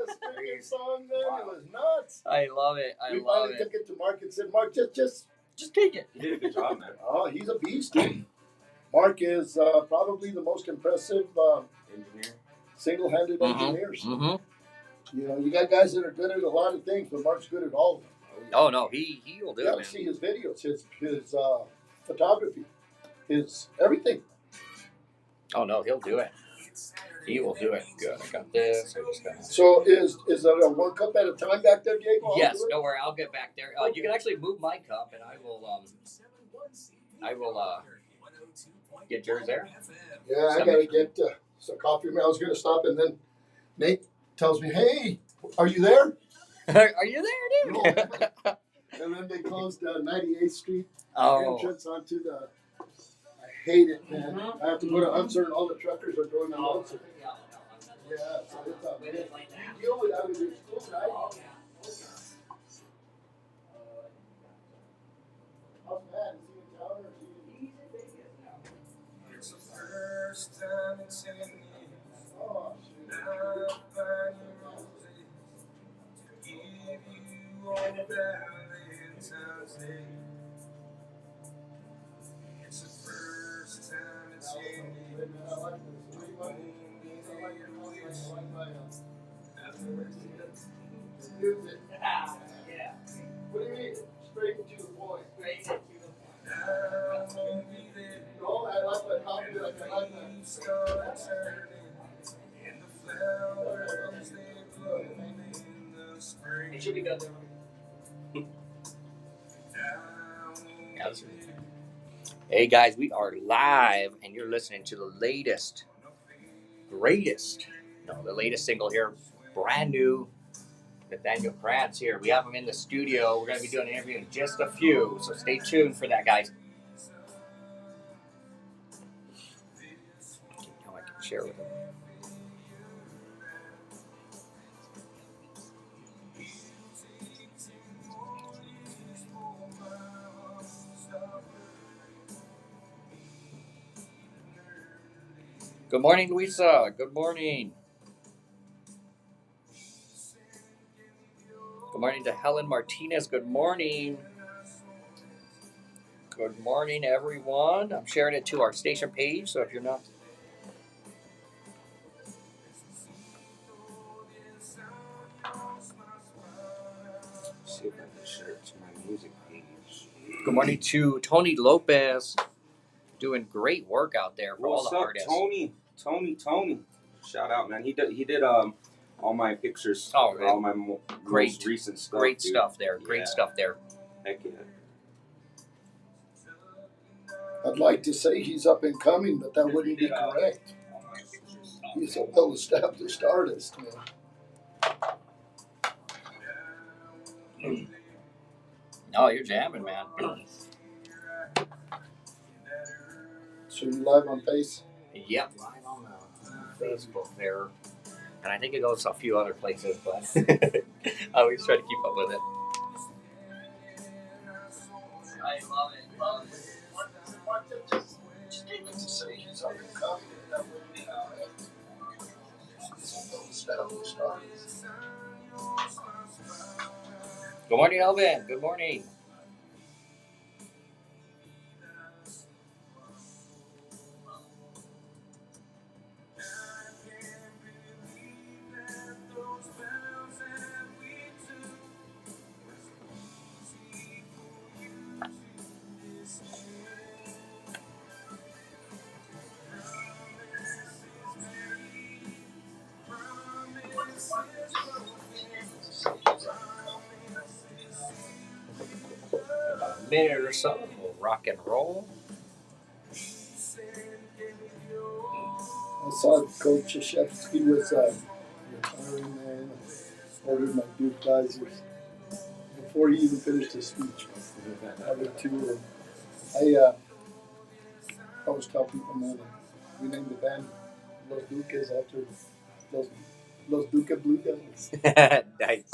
this freaking song, man. Wow. It was nuts. I love it. We finally took it to Mark and said, Mark, just take it. You did a good job, man. Oh, he's a beast. Mark is probably the most impressive engineer, single-handed engineers. Mm-hmm. You know, you got guys that are good at a lot of things, but Mark's good at all of them. Oh no, he will do it. You see his videos, his photography, his everything. Oh no, he'll do it. He will do it. Good. I got this. So is there a 1 cup at a time back there, Diego? Yes. Don't worry. I'll get back there. You can actually move my cup, and I will get yours there. Yeah, I gotta get some coffee. I was gonna stop, and then Nate tells me, "Hey, are you there?" Are you there, dude? No. And then they closed 98th Street entrance onto the. I hate it, man. Mm-hmm. I have to go to Unser, and all the truckers are going on Unser. Yeah, so it's a big deal with that with your school, right? How's Matt? Is he in town or is he in Vegas now? It's the first time in 10 years. Oh, shoot. To give you all Valentine's Day. It's the first time in 10 years. I like this. I like your voice. I like my music. Yeah. What do you mean? Straight to the point. Straight to the point. No, I like my coffee. I like my. It should be good there. Hey guys, we are live, and you're listening to the latest single here, brand new. Nathaniel Krants here. We have him in the studio. We're going to be doing an interview in just a few, so stay tuned for that, guys. Now I can share with him. Good morning, Luisa. Good morning. Good morning to Helen Martinez. Good morning. Good morning, everyone. I'm sharing it to our station page, so if you're not... See if I can share it to my music page. Good morning to Tony Lopez. Doing great work out there for all the artists. Tony. Shout out, man. He did all my pictures. Oh, all my most recent stuff. Great stuff there. Great stuff there. Heck yeah. I'd like to say he's up and coming, but that wouldn't be correct. He's a well-established artist, man. No, you're jamming, man. So you live on Face? Yep, live on Facebook there. And I think it goes to a few other places, but I always try to keep up with it. I love it. Just need to say he's up and coming, and that wouldn't be correct. Good morning, Elvin. Good morning. About a minute or so, we'll rock and roll. I saw Coach Krzyzewski was retiring, man. I ordered my Budweisers before he even finished his speech. Ordered 2 of them. I always tell people, man, we named the band Los Duques after Los Duque Blue Devils. Nice.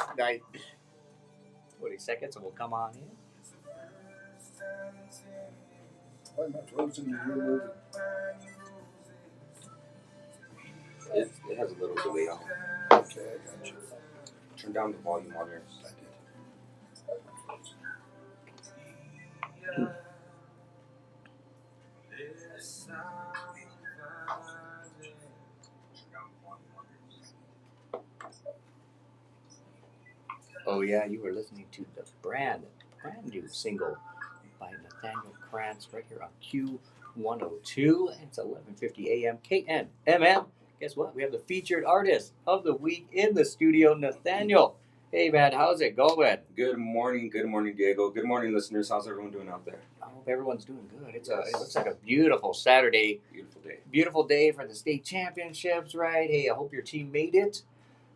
20 seconds and we'll come on in. Oh, my throat's in the rear moving. It has a little delay on it. Okay, I got you. turn down the volume on yours. I did. Oh yeah, you were listening to the brand new single by Nathaniel Krants right here on Q102. It's 11:50 a.m. KNMM. Guess what? We have the featured artist of the week in the studio, Nathaniel. Hey man, how's it going? Good morning, Diego. Good morning, listeners. How's everyone doing out there? I hope everyone's doing good. It looks like a beautiful Saturday. Beautiful day. Beautiful day for the state championships, right? Hey, I hope your team made it.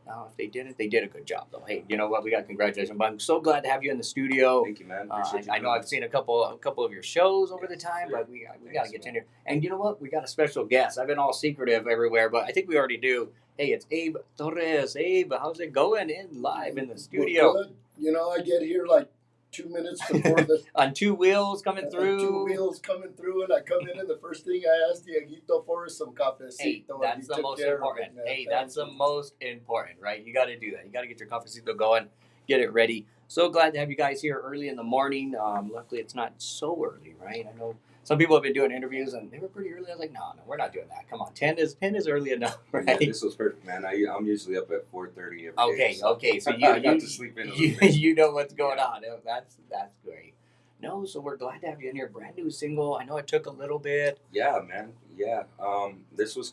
If they didn't, they did a good job, though. Hey, you know what? We got congratulations. But I'm so glad to have you in the studio. Thank you, man. I know I've seen a couple of your shows over the time, but we got to get you in here. And you know what? We got a special guest. I've been all secretive everywhere, but I think we already do. Hey, it's Abe Torres. Abe, how's it going? Live in the studio. Well, good. You know, I get here like 2 minutes before the on two wheels coming through. 2 wheels coming through, and I come in, and the first thing I asked Dieguito for is some cafecito. Hey, that's the most important. That's the most important, right? You got to do that. You got to get your cafecito going, get it ready. So glad to have you guys here early in the morning. Luckily, it's not so early, right? I know some people have been doing interviews, and they were pretty early. I was like, no, we're not doing that. Come on, 10 is early enough, right? Yeah, this was perfect, man. I'm usually up at 4:30 every day. Okay. So I got to sleep in. You know what's going on. That's great. No, so we're glad to have you in here. Brand new single. I know it took a little bit. Yeah, man. Yeah. This was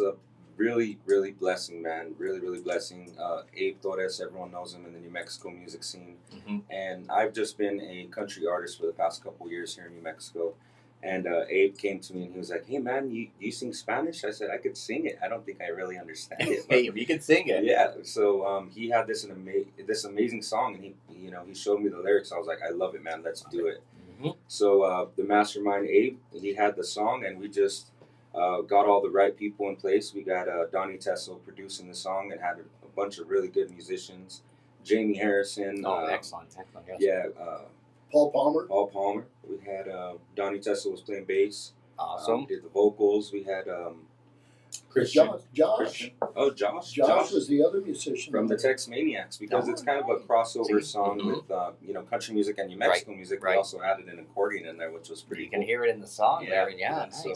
a really, really blessing, man. Really, really blessing. Abe Torres, everyone knows him in the New Mexico music scene. Mm-hmm. And I've just been a country artist for the past couple years here in New Mexico. And Abe came to me and he was like, hey, man, you sing Spanish? I said, I could sing it. I don't think I really understand it. Hey, if you can sing it. Yeah. So he had this amazing song, and he showed me the lyrics. I was like, I love it, man. Let's do it. Mm-hmm. So the mastermind, Abe, he had the song, and we just got all the right people in place. We got Donnie Tesso producing the song, and had a bunch of really good musicians. Jamie Harrison. Excellent. Yes. Yeah. Paul Palmer. We had Donnie Tesso was playing bass. Awesome. We did the vocals. We had Christian. Josh. Oh, Josh. Josh was the other musician from the Tex Maniacs, because it's kind of a crossover song with country music and New Mexico music. Right. We also added an accordion in there, which was pretty cool. You can hear it in the song there. Yeah, nice. So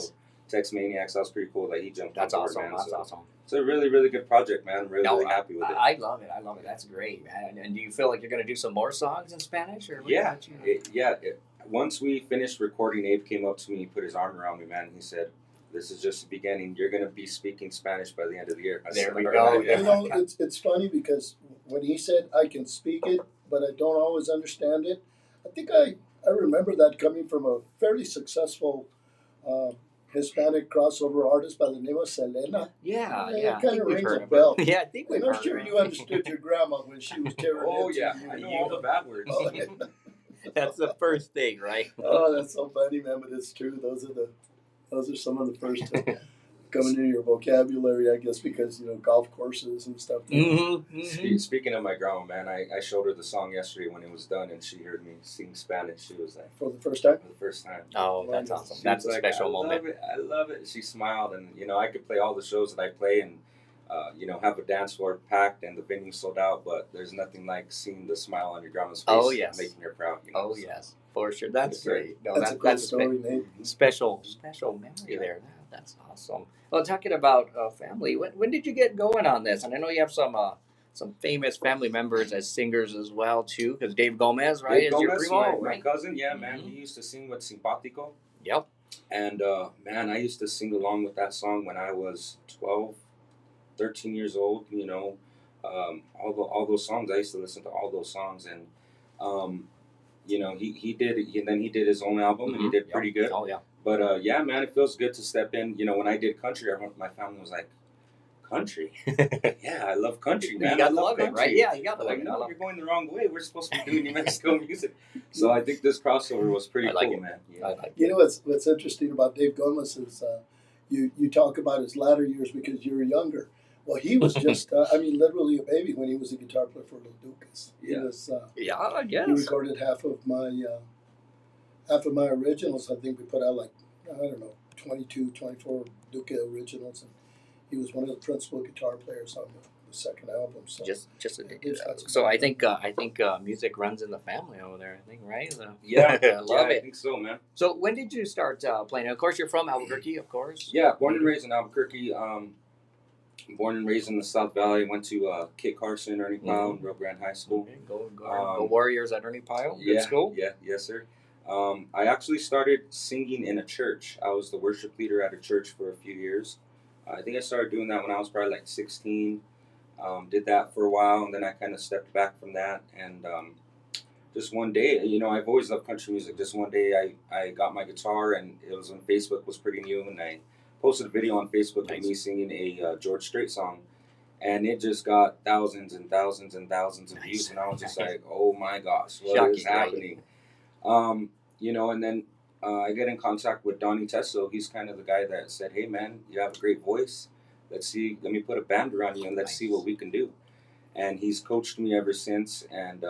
Tex Maniacs, that was pretty cool that he jumped on board. That's awesome. It's a really, really good project, man. I'm really happy with it. I love it. That's great, man. And do you feel like you're going to do some more songs in Spanish? Or Once we finished recording, Abe came up to me, put his arm around me, man, and he said, this is just the beginning. You're going to be speaking Spanish by the end of the year. There we go. You know, it's funny because when he said, I can speak it, but I don't always understand it, I think I remember that coming from a fairly successful Hispanic crossover artist by the name of Selena. Yeah. It kind of rings a bell. Yeah, I think we've heard I'm sure you understood your grandma when she was tearing into you. I know all the bad words. Oh, yeah. That's the first thing, right? Oh, that's so funny, man, but it's true. Those are some of the first coming into your vocabulary, I guess, because, golf courses and stuff. Mm-hmm. Speaking of my grandma, man, I showed her the song yesterday when it was done, and she heard me sing Spanish. She was like... For the first time? For the first time. Oh, that's awesome. That's a special moment. I love it. She smiled, and, I could play all the shows that I play and, have a dance floor packed and the venue sold out, but there's nothing like seeing the smile on your grandma's face. Oh, yes. Making her proud. Oh, yes. For sure. That's great. No, that's a cool story, Nate. Special memory there. That's awesome. Well, talking about family, when did you get going on this? And I know you have some famous family members as singers as well, too, because Dave Gomez, right? Dave Gomez, your primo, my cousin, man. He used to sing with Simpatico. Yep. And, man, I used to sing along with that song when I was 12, 13 years old, all those songs. I used to listen to all those songs, and, he did his own album, and he did pretty good. Oh, yeah. But, man, it feels good to step in. When I did country, my family was like, country? Yeah, I love country, man. You gotta love it, right? Yeah, you gotta love it. You're going the wrong way. We're supposed to be doing New Mexico music. So I think this crossover was pretty cool, man. Yeah. I like it. What's interesting about Dave Gomez is you talk about his latter years because you're younger. Well, he was just, literally a baby when he was a guitar player for Los Duques. He was, I guess. He recorded half of my originals. I think we put out 22, 24 Duque originals. And he was one of the principal guitar players on second album. So just we've had some so I fun. think music runs in the family over there. I think, right? Yeah, I love I it. think so, man. So when did you start playing? Of course, you're from Albuquerque, of course. Yeah, born and raised in Albuquerque. Born and raised in the South Valley. Went to Kit Carson, Ernie Powell, and Rio Grande High School. Okay, go Warriors at Ernie Pyle. Good Yeah, school. yeah, yes, sir. I actually started singing in a church. I was the worship leader at a church for a few years. I think I started doing that when I was probably like 16. Did that for a while, and then I kind of stepped back from that. And just one day, you know, I've always loved country music. Just one day, I got my guitar, and it was when Facebook was pretty new, and I posted a video on Facebook of me singing a George Strait song. And it just got thousands and thousands and thousands of views, and I was just like, "Oh my gosh, what is happening?" You know, and then I get in contact with Donnie Tesso. He's kind of the guy that said, "Hey, man, you have a great voice. Let me put a band around you, and let's see what we can do." And he's coached me ever since, and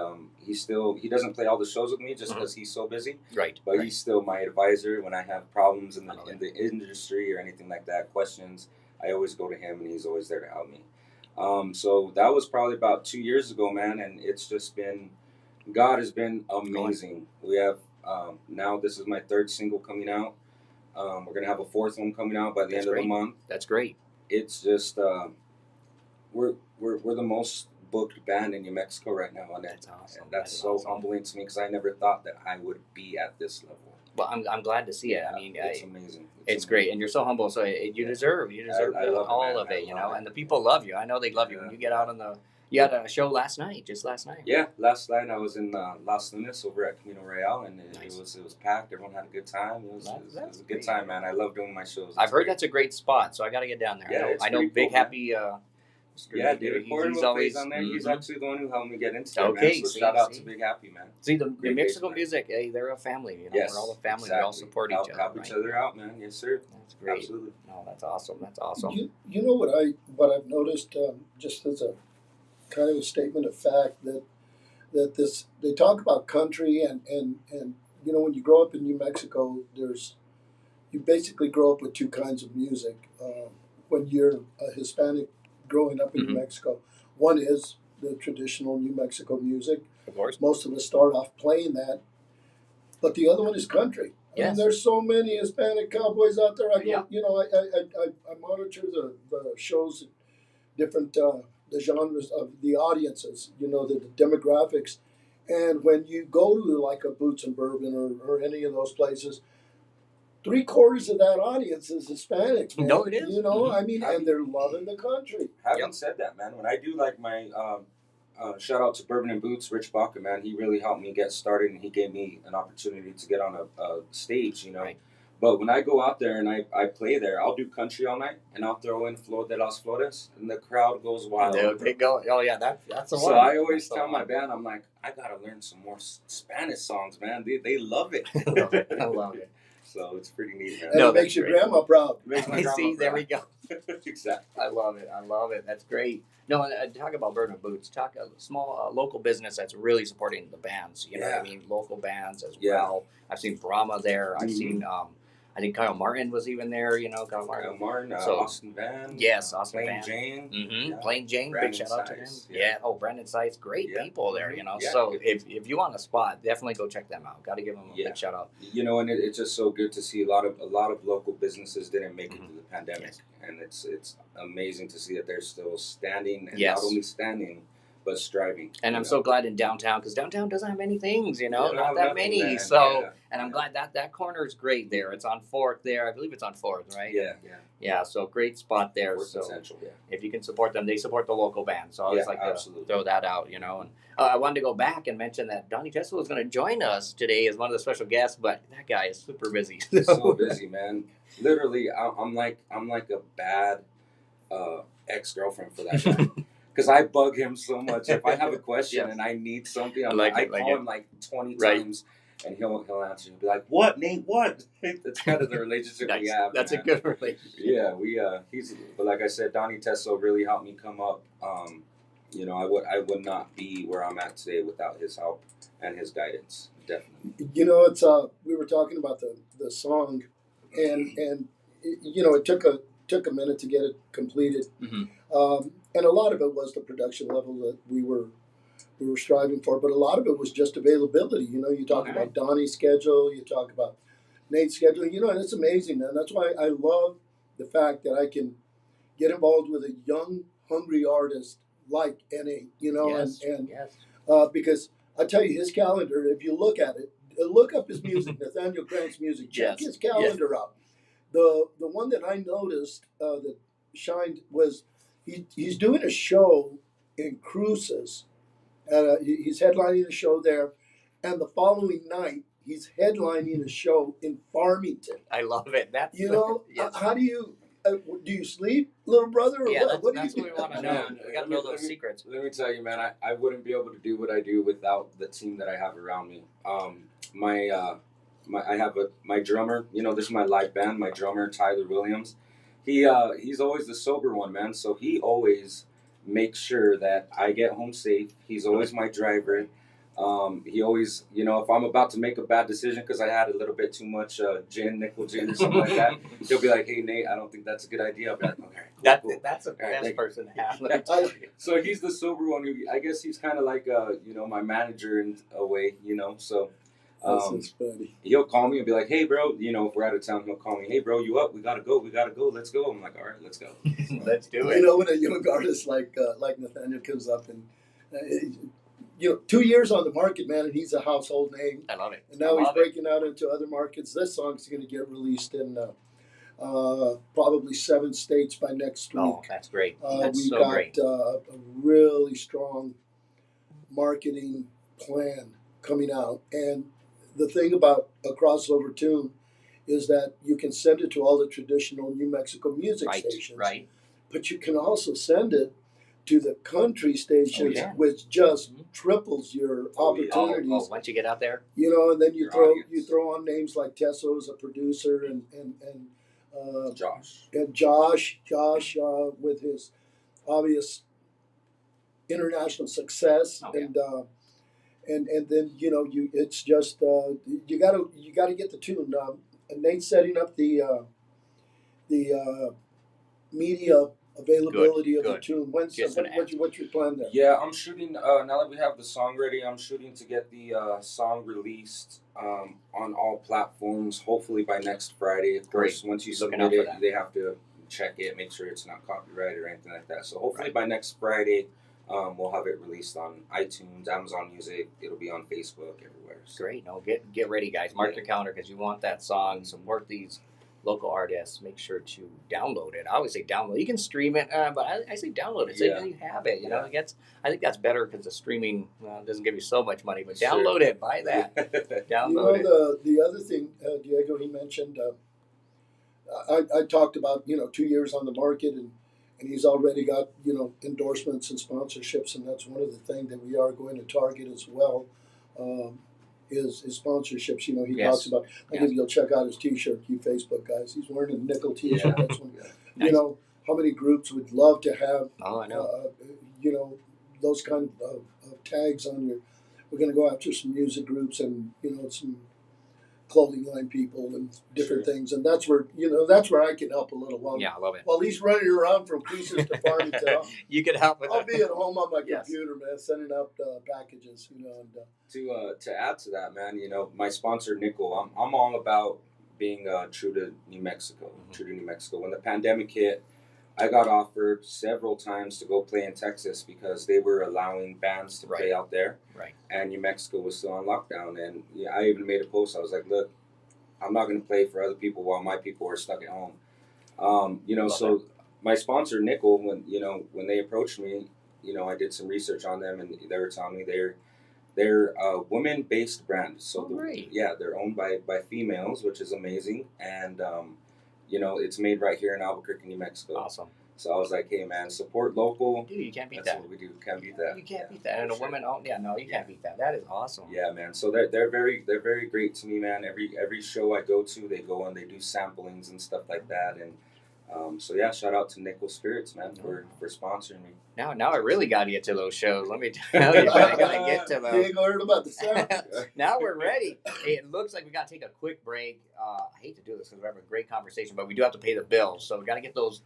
he doesn't play all the shows with me just because he's so busy. Right. But he's still my advisor when I have problems in the industry or anything like that, questions. I always go to him, and he's always there to help me. So that was probably about 2 years ago, man, and it's just been, God has been amazing. We have, now this is my third single coming out. We're going to have a fourth one coming out by the end of the month. That's great. It's just, we're the most booked band in New Mexico right now. And that's awesome. That's so awesome. Humbling to me because I never thought that I would be at this level. Well, I'm glad to see it. I mean, it's amazing. It's great, and you're so humble. So you deserve all of it, you know. And the people love you. I know they love you when you get out on the. You had a show last night. Yeah, last night I was in Las Lunas over at Camino Real, and it was packed. Everyone had a good time. It was a good time, man. I love doing my shows. I've heard that's a great spot, so I got to get down there. Yeah, I know Big cool, Happy. David Porter always on there. He's actually the one who helped me get into it, man. So shout out to Big Happy, man. See, the New Mexico music, hey, they're a family. You know, yes, we're all a family. Exactly. We all support each other. Help each other out, man. Yes, sir. That's great. Absolutely. No, that's awesome. That's awesome. You know what I've noticed, just as a kind of a statement of fact, that this, they talk about country and you know, when you grow up in New Mexico, you basically grow up with two kinds of music. When you're a Hispanic growing up in New Mexico, one is the traditional New Mexico music. Of course. Most of us start off playing that. But the other one is country. Yes. I mean, there's so many Hispanic cowboys out there. I go, Yeah. you know, I monitor the shows, different the genres of the audiences, you know, the demographics. And when you go to like a Boots and Bourbon or any of those places, 3/4 of that audience is Hispanic. Man. No, it is. You know, I mean, and they're loving the country. Having said that, man, when I do like my shout out to Bourbon and Boots, Rich Baca, man, he really helped me get started, and he gave me an opportunity to get on a stage, you know. Right. But when I go out there and I play there, I'll do country all night, and I'll throw in Flor de las Flores, and the crowd goes wild. They go, oh yeah, that's the one. So I always tell my band, I'm like, I gotta learn some more Spanish songs, man. They love it. I love it. So it's pretty neat, man. And it makes your grandma proud. It makes my grandma See, there proud. we go. Exactly. I love it. That's great. No, and talk about Bourbon and Boots. Talk a small local business that's really supporting the bands. You know what I mean? Local bands as well. I've seen Brahma there. I've seen. I think Kyle Martin was even there. You know, Kyle Martin. Austin Van. Yes, Austin Plain Van. Jane. Yeah. Plain Jane. Brandon big shout out to him. Sice, Yeah. Oh, Brandon Sice. Great people there. You know. So if you want a spot, definitely go check them out. Got to give them a big shout out. You know, and it's just so good to see a lot of local businesses didn't make it through the pandemic, and it's amazing to see that they're still standing, and not only standing but striving. And I'm so glad in downtown, because downtown doesn't have many things, you know, not that many. Man. So, and I'm glad that corner is great there. It's on 4th there. I believe it's on 4th, right? Yeah. So great spot there. So Central, if you can support them, they support the local band. So I always like to throw that out, you know. And I wanted to go back and mention that Donnie Tesso was going to join us today as one of the special guests, but that guy is super busy. So busy, man. Literally, I'm like a bad ex-girlfriend for that guy. Because I bug him so much. If I have a question and I need something, I call him like 20 times, and he'll answer. He'll be like, "What, Nate? What?" That's kind of the relationship we have. That's a good relationship. Yeah, but like I said, Donnie Tesso really helped me come up. You know, I would not be where I'm at today without his help and his guidance. Definitely. You know, it's we were talking about the song, and you know, it took a minute to get it completed. and a lot of it was the production level that we were striving for, but a lot of it was just availability. You know, you talk Okay. about Donnie's schedule, you talk about Nate's schedule. You know, and it's amazing, man. That's why I love the fact that I can get involved with a young, hungry artist like NA. You know, Yes. and Yes. because I tell you, his calendar. If you look at it, look up his music, Nathaniel Krants' music. Check Yes. his calendar out. The one that I noticed that shined was he's doing a show in Cruces. He's headlining a show there, and the following night he's headlining a show in Farmington. I love it. That's You know, yes. how do you sleep, little brother, or Yeah, what? that's do what you we want to do? know. We got to know those secrets. Let me tell you, man, I wouldn't be able to do what I do without the team that I have around me. I have my drummer. You know, this is my live band. My drummer, Tyler Williams. He's always the sober one, man. So he always makes sure that I get home safe. He's always my driver. He always, you know, if I'm about to make a bad decision because I had a little bit too much nickel gin or something like that, he'll be like, "Hey Nate, I don't think that's a good idea." I'll be like, "Okay, cool." That's the All right, best person to have. So he's the sober one. Who I guess he's kind of like you know, my manager in a way, you know. So That's funny. he'll call me and be like, "Hey, bro, you know, if we're out of town, he'll call me. Hey, bro, you up? We gotta go. Let's go." I'm like, "All right, let's go." Let's do it. You know, when a young artist like Nathaniel comes up and you know, 2 years on the market, man, and he's a household name. I love it. And now he's breaking out into other markets. This song's going to get released in probably 7 states by next week. Oh, that's great. That's We've so got great. a really strong marketing plan coming out. And the thing about a crossover tune is that you can send it to all the traditional New Mexico music stations. Right. But you can also send it to the country stations, which just triples your opportunities. Oh, once you get out there, you know, and then you Your throw on names like Tesso as a producer and Josh. and Josh with his obvious international success, and then you know it's just you gotta get the tune. And Nate's setting up the media availability of the tune. What's your plan there? Yeah, I'm shooting. Now that we have the song ready, I'm shooting to get the song released on all platforms. Hopefully by next Friday. Of course, once you submit it, they have to check it, make sure it's not copyrighted or anything like that. So hopefully by next Friday, we'll have it released on iTunes, Amazon Music. It'll be on Facebook, everywhere. So. Great. No, get ready, guys. Mark your calendar because you want that song. Support these local artists. Make sure to download it. I always say download. You can stream it, but I say download it. So you have it. You know, I think that's better because the streaming doesn't give you so much money. But download it. Buy that. Download it. The other thing, Diego, he mentioned. I talked about 2 years on the market and he's already got endorsements and sponsorships, and that's one of the things that we are going to target as well. Is sponsorships. He talks about. I think you'll check out his T-shirt, you Facebook guys. He's wearing a nickel T-shirt. That's one. Nice. How many groups would love to have. Oh, I know. Those kind of tags on your. We're going to go after some music groups and some clothing line people and different things, and that's where I can help a little. While, I love it. While he's running around from Cruces to Farmington, you can help with I'll be at home on my computer, man, sending out packages, and to add to that, man, my sponsor Nickel, I'm all about being true to New Mexico. When the pandemic hit, I got offered several times to go play in Texas because they were allowing bands to play out there. Right. And New Mexico was still on lockdown. And I even made a post. I was like, look, I'm not going to play for other people while my people are stuck at home. So my sponsor, Nickel, when they approached me, I did some research on them and they were telling me they're a women-based brand. So they're owned by females, which is amazing. And, it's made right here in Albuquerque, New Mexico. Awesome. So I was like, hey, man, support local. Dude, you can't beat that. That's what we do. Can't beat that. You can't beat that. And a woman, you can't beat that. That is awesome. Yeah, man. So they're very great to me, man. Every show I go to, they go and they do samplings and stuff like that. And shout out to Nickel Spirits, man, for sponsoring me. Now I really got to get to those shows. Let me tell you, I got to get to those. You heard about the sound. Now we're ready. Hey, it looks like we got to take a quick break. I hate to do this because we're having a great conversation, but we do have to pay the bills. So we got to get those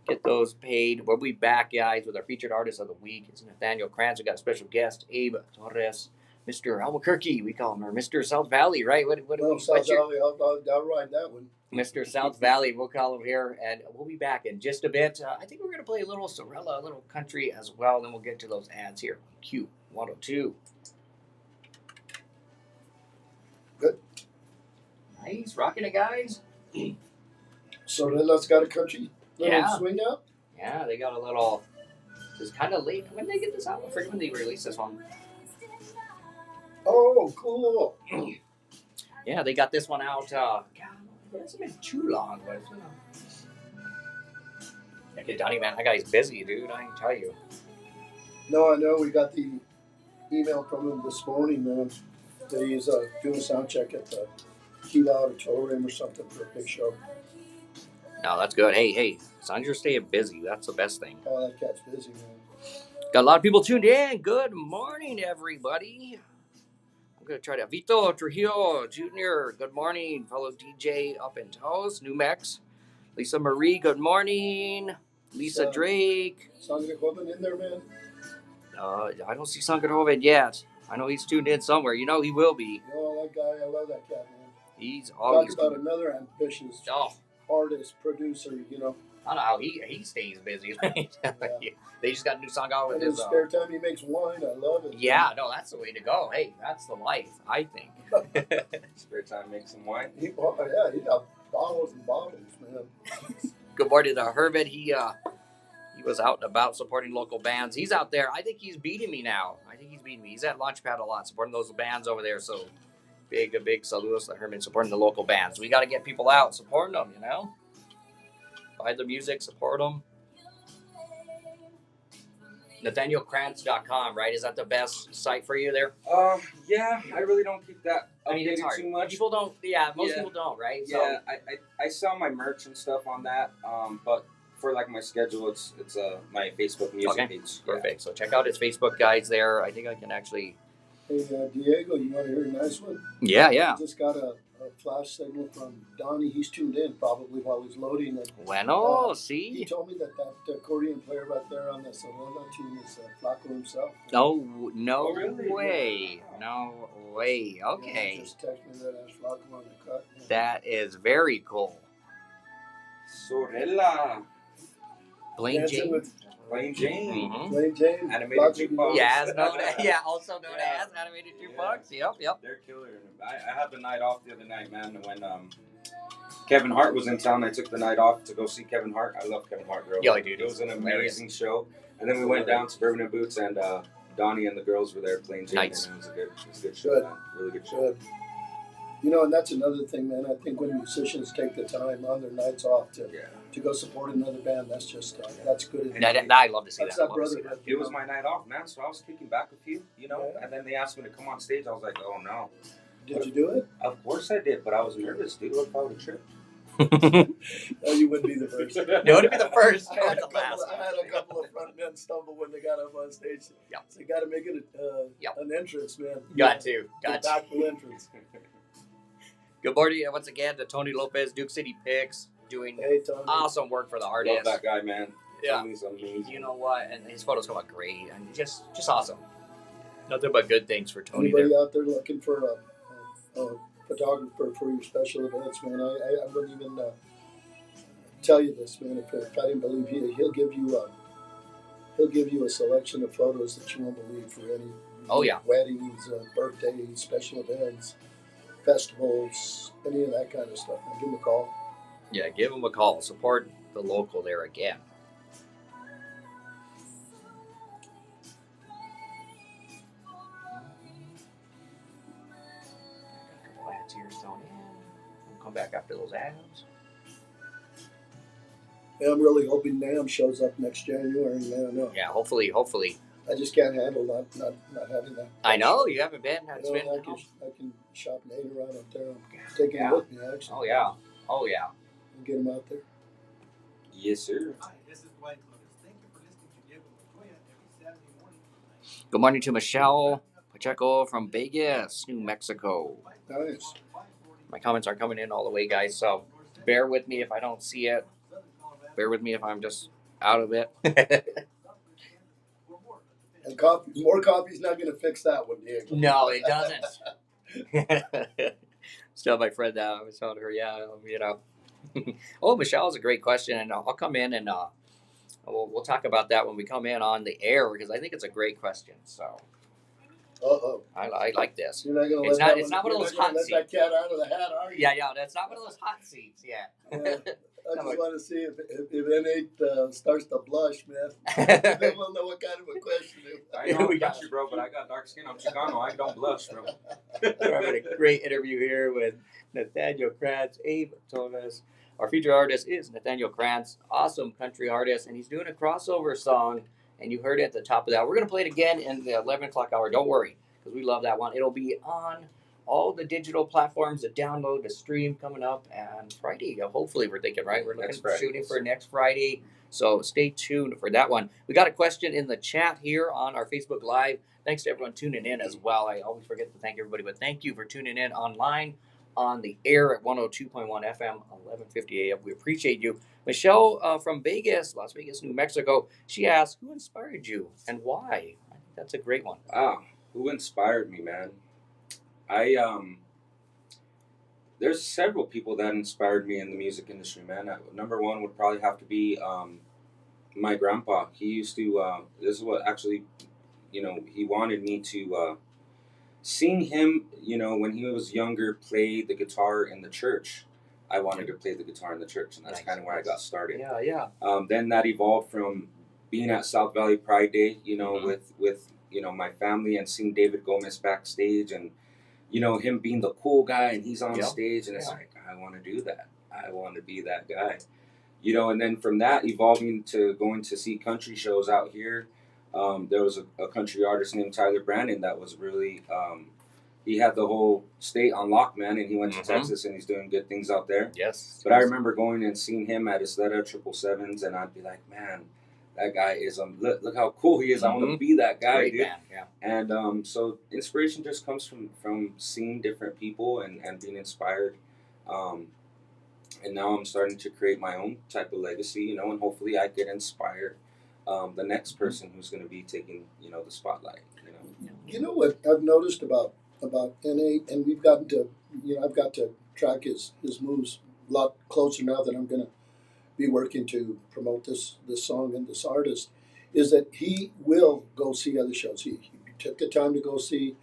Get those paid. We'll be back, guys, with our featured artist of the week. It's Nathaniel Krants. We got a special guest, Abe Torres, Mr. Albuquerque. We call him, or Mr. South Valley, right? South Valley, I'll ride that one. Mr. South Valley, we'll call him here, and we'll be back in just a bit. I think we're going to play a little Sorella, a little country as well, and then we'll get to those ads here on Q102. Good. Nice. Rocking it, guys. Sorella's got a country little swing out? Yeah, they got a little... It's kind of late. When did they get this out? I forget when they released this one. Oh, cool. Yeah, they got this one out. God, it hasn't been too long, but okay, Donnie, man, that guy's busy, dude. I can tell you. No, I know. We got the email from him this morning, man. That he's doing a sound check at the Gila Auditorium or something for a big show. No, that's good. Hey, as long as you're staying busy, that's the best thing. Oh, that cat's busy, man. Got a lot of people tuned in. Good morning, everybody. I'm going to try to. Vito Trujillo Jr., good morning. Fellow DJ up in Taos, New Mex. Lisa Marie, good morning. Lisa Drake. Sangre Joven in there, man? I don't see Sangre Joven yet. I know he's tuned in somewhere. You know he will be. Oh, that guy, I love that cat, man. He's always... Talk about another ambitious artist, producer, you know. I don't know how he stays busy. They just got a new song out with his... spare time he makes wine. I love it. Yeah, no, that's the way to go. Hey, that's the life, I think. Spare time makes some wine. He got bottles and bottles, man. Good morning to Herman. He was out and about supporting local bands. He's out there. I think he's beating me now. He's at Launchpad a lot, supporting those bands over there. So big saludos to Herman supporting the local bands. We got to get people out supporting them, you know. Buy the music, support them. NathanielKrants.com, right? Is that the best site for you there? Yeah, I really don't keep that it's hard. too much. People don't, most people don't, right? So, yeah, I sell my merch and stuff on that, but for like my schedule, it's my Facebook music page. Perfect. Yeah. So check out his Facebook guides there. I think I can actually... Hey, Diego, you want to hear a nice one? Yeah. I just got a flash signal from Donnie. He's tuned in probably while he's loading it. Bueno, see? He told me that accordion player right there on the Sorella team is Flaco himself. Oh, no really? way. No way. Okay. Yeah, just text me that as Flaco on the cut. Yeah. That is very cool. Sorella. Plain Jane. Plain Jane. Mm-hmm. Plain Jane. Animated jukebox. Also known as animated jukebox. Yep. They're killer. I had the night off the other night, man. When Kevin Hart was in town, I took the night off to go see Kevin Hart. I love Kevin Hart, girl. Yeah, dude. It was an amazing show. And then we went down to Bourbon and Boots, and Donnie and the girls were there playing Jane. Nice. And it was a good show, man. Really good show. Good. You know, and that's another thing, man. I think when musicians take the time on their nights off to go support another band, that's just that's good. And I love to see that. Brotherhood. It was my night off, man. So I was kicking back a few, you know. Yeah. And then they asked me to come on stage. I was like, oh no. Did you do it? Of course I did, but I was nervous, dude. What if I would have tripped? No, you wouldn't be the first. No, to be the first. I had a couple of front men stumble when they got up on stage. Yep. So you got to make it an entrance, man. Got to. Impactful entrance. Good morning once again to Tony Lopez, Duke City Picks, doing awesome work for the artist. Love that guy, man. Yeah. Tony's amazing. You know what? And his photos come out great. And just awesome. Nothing but good things for Tony. Anybody out there looking for a photographer for your special events, man? I wouldn't even tell you this, man. If I didn't believe he'll give you a selection of photos that you won't believe for any weddings, birthdays, special events, festivals, any of that kind of stuff. Man, give him a call. Yeah, give him a call. Support the local there again. We'll come back after those ads. Yeah, I'm really hoping NAMM shows up next January. Man, no. Yeah, hopefully. I just can't handle not having that. I know you haven't been. I can shop Nate around up there. I'm taking him with me actually. Oh yeah. And get him out there. Yes, sir. Hi, this is Dwight Clemens. Thank you for listening to Diego Montoya every Saturday morning. Good morning to Michelle Pacheco from Vegas, New Mexico. Nice. My comments aren't coming in all the way, guys, so bear with me if I don't see it. bear with me if I'm just out of it. And more coffee's not going to fix that one, Diego. No, it doesn't. Tell my friend that. I was telling her, Oh, Michelle's a great question, and I'll come in and we'll talk about that when we come in on the air because I think it's a great question. So. I like this. You're not going to It's let not. that It's not one of those hot let seats. that cat out of the hat, are you? Yeah. That's not one of those hot seats. Yeah. I just want to see if N8 starts to blush, man. Then we'll know what kind of a question it was. I know, I got you, bro, but I got dark skin. I'm Chicano. I don't blush, bro. We're having a great interview here with Nathaniel Krants. Abe told us our featured artist is Nathaniel Krants, awesome country artist, and he's doing a crossover song. And you heard it at the top of that. We're going to play it again in the 11 o'clock hour. Don't worry, because we love that one. It'll be on all the digital platforms to download, to stream coming up, and Friday. Hopefully, we're thinking, right? We're shooting for next Friday. So stay tuned for that one. We got a question in the chat here on our Facebook Live. Thanks to everyone tuning in as well. I always forget to thank everybody, but thank you for tuning in online on the air at 102.1 FM, 1150 AM. We appreciate you. Michelle from Vegas, Las Vegas, New Mexico, she asked, who inspired you and why? I think that's a great one. Who inspired me, man? There's several people that inspired me in the music industry, man. Number one would probably have to be my grandpa. He used to, this is what actually, he wanted me to, seeing him, when he was younger, play the guitar in the church. I wanted to play the guitar in the church, and that's kind of where I got started. Yeah. Then that evolved from being at South Valley Pride Day, with my family, and seeing David Gomez backstage, and him being the cool guy, and he's on stage, and it's like, I want to do that. I want to be that guy. And then from that evolving to going to see country shows out here. There was a country artist named Tyler Brandon that was really, he had the whole state on lock, man, and he went to Texas, and he's doing good things out there. Yes. But I remember going and seeing him at Isleta 777s, and I'd be like, man, that guy is, look how cool he is. I want to be that guy, Great dude. Man, yeah. And so inspiration just comes from seeing different people and being inspired. And now I'm starting to create my own type of legacy, and hopefully I can inspire the next person who's going to be taking, the spotlight. You know what I've noticed about N8, and we've gotten to, I've got to track his moves a lot closer now that I'm going to be working to promote this song and this artist, is that he will go see other shows. He took the time to go see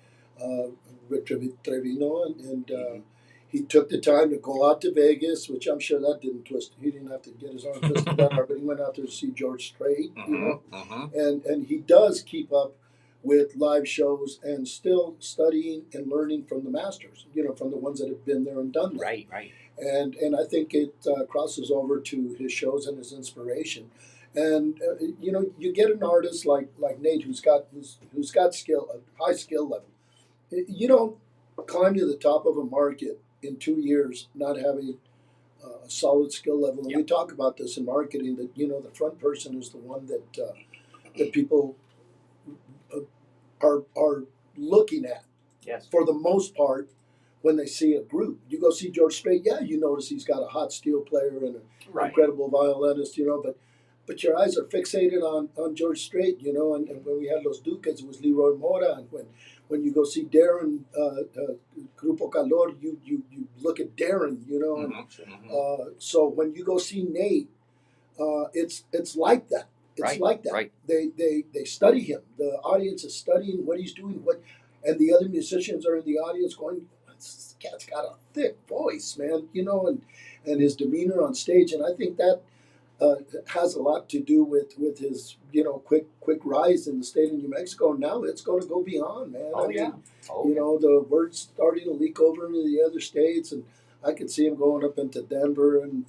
Rick Trevino, and he took the time to go out to Vegas, which I'm sure that didn't twist. He didn't have to get his arm twisted that hard, but he went out there to see George Strait, and he does keep up with live shows and still studying and learning from the masters, from the ones that have been there and done that. Right. And I think it crosses over to his shows and his inspiration. And you get an artist like Nate who's got skill, a high skill level. You don't climb to the top of a market in 2 years not having a solid skill level. And we talk about this in marketing, that the front person is the one that people are looking at. Yes. For the most part, when they see a group. You go see George Strait, you notice he's got a hot steel player and an incredible violinist, but your eyes are fixated on George Strait, and when we had Los Duques, it was Leroy Mora, and when you go see Darren, Grupo Calor, you look at Darren, so when you go see Nate, it's like that. It's like that. Right. They study him. The audience is studying what he's doing, and the other musicians are in the audience going, this cat's got a thick voice, man, and his demeanor on stage. And I think that has a lot to do with his, quick rise in the state of New Mexico. Now it's going to go beyond, man. The word's starting to leak over into the other states, and I could see him going up into Denver and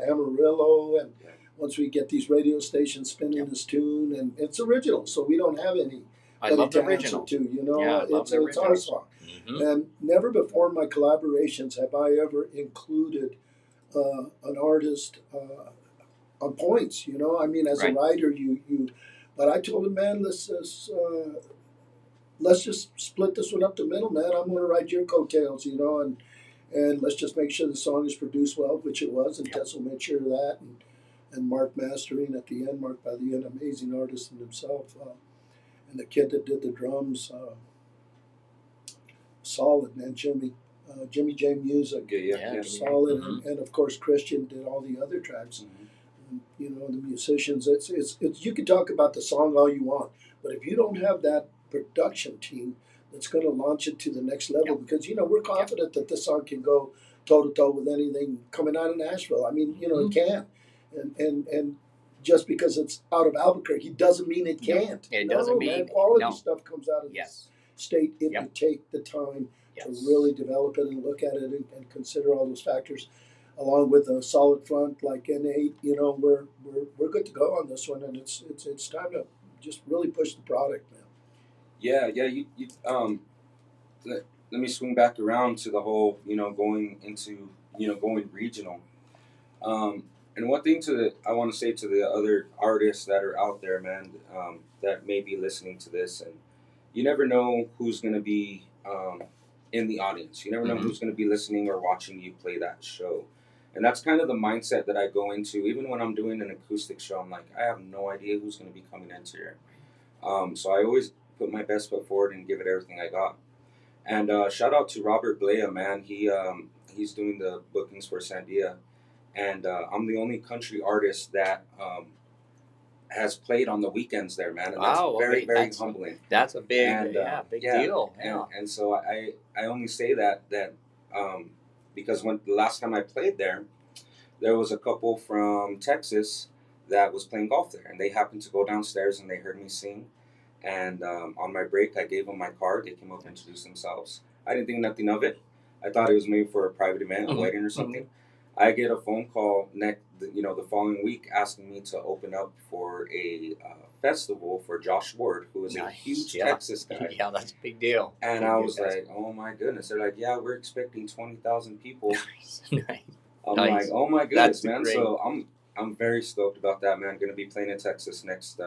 Amarillo, and once we get these radio stations spinning his tune, and it's original, so we don't have any. I love the original. It's our song. And never before in my collaborations have I ever included an artist on points. As a writer, you. But I told him, man, let's just split this one up the middle, man. I'm going to ride your coattails, and let's just make sure the song is produced well, which it was, and Tessel made sure of that. and Mark mastering at the end. Mark by the end, amazing artist in himself, and the kid that did the drums, solid man, Jimmy J Music, Yeah. solid, Mhm. and of course Christian did all the other tracks. Mhm. You know, the musicians. It's you can talk about the song all you want, but if you don't have that production team that's going to launch it to the next level, because you know we're confident that this song can go toe to toe with anything coming out of Nashville. I mean, you know, it can, and just because it's out of Albuquerque doesn't mean it No, can't. it No, doesn't man, mean quality no. stuff comes out of this Yes. state if Yep. you take the time Yes. to really develop it and look at it and consider all those factors, along with a solid front like N8. You know, we're good to go on this one, and it's time to just really push the product, man. Yeah. You let me swing back around to the whole, going into, going regional. And one thing I want to say to the other artists that are out there, man, that may be listening to this, and you never know who's going to be in the audience. You never know Mhm. who's going to be listening or watching you play that show. And that's kind of the mindset that I go into, even when I'm doing an acoustic show. I'm like, I have no idea who's going to be coming into here. So I always put my best foot forward and give it everything I got. And shout out to Robert Blea, man. He's doing the bookings for Sandia, and I'm the only country artist that has played on the weekends there, man. And Wow, that's very, okay, very that's- humbling. That's a big, And big deal. And so I only say that because when the last time I played there was a couple from Texas that was playing golf there, and they happened to go downstairs and they heard me sing. And on my break, I gave them my card. They came up and introduced themselves. I didn't think nothing of it. I thought it was maybe for a private event, a wedding or something. I get a phone call the following week asking me to open up for a festival for Josh Ward, who is a huge Texas guy. Yeah, that's a big deal. And Big I deal, was guys. like, oh my goodness. They're like, yeah, we're expecting 20,000 people. Nice. I'm Nice. like, oh my goodness, That's man. great. So I'm very stoked about that, man. Going to be playing in Texas next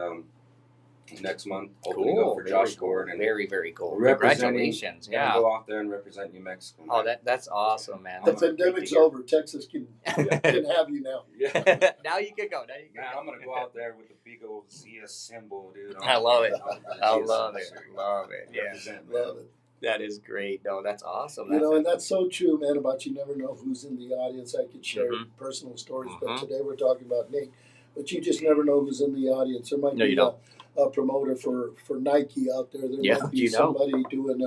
month, opening Cool. up for Very Josh cool. Ward, and Very, very cool. representing- Congratulations. gonna Yeah. go out there and represent New Mexico. Oh, man. that's awesome, man. The That's great to pandemic's hear. over. Texas can have you now. Yeah. Now you can go. Now you can Man, go. I'm gonna go out there with the big old Zia symbol, dude. I love it. I Zia love it. symbol. Love it. Yeah. Represent, man. Love it. That is great. No, that's awesome. You know, and that's so true, man, about you never know who's in the audience. I could share Mhm. personal stories, Mhm. but today we're talking about Nate. But you just never know who's in the audience. There might No, you be don't. a promoter for Nike out there. There Yeah, might be you know. somebody doing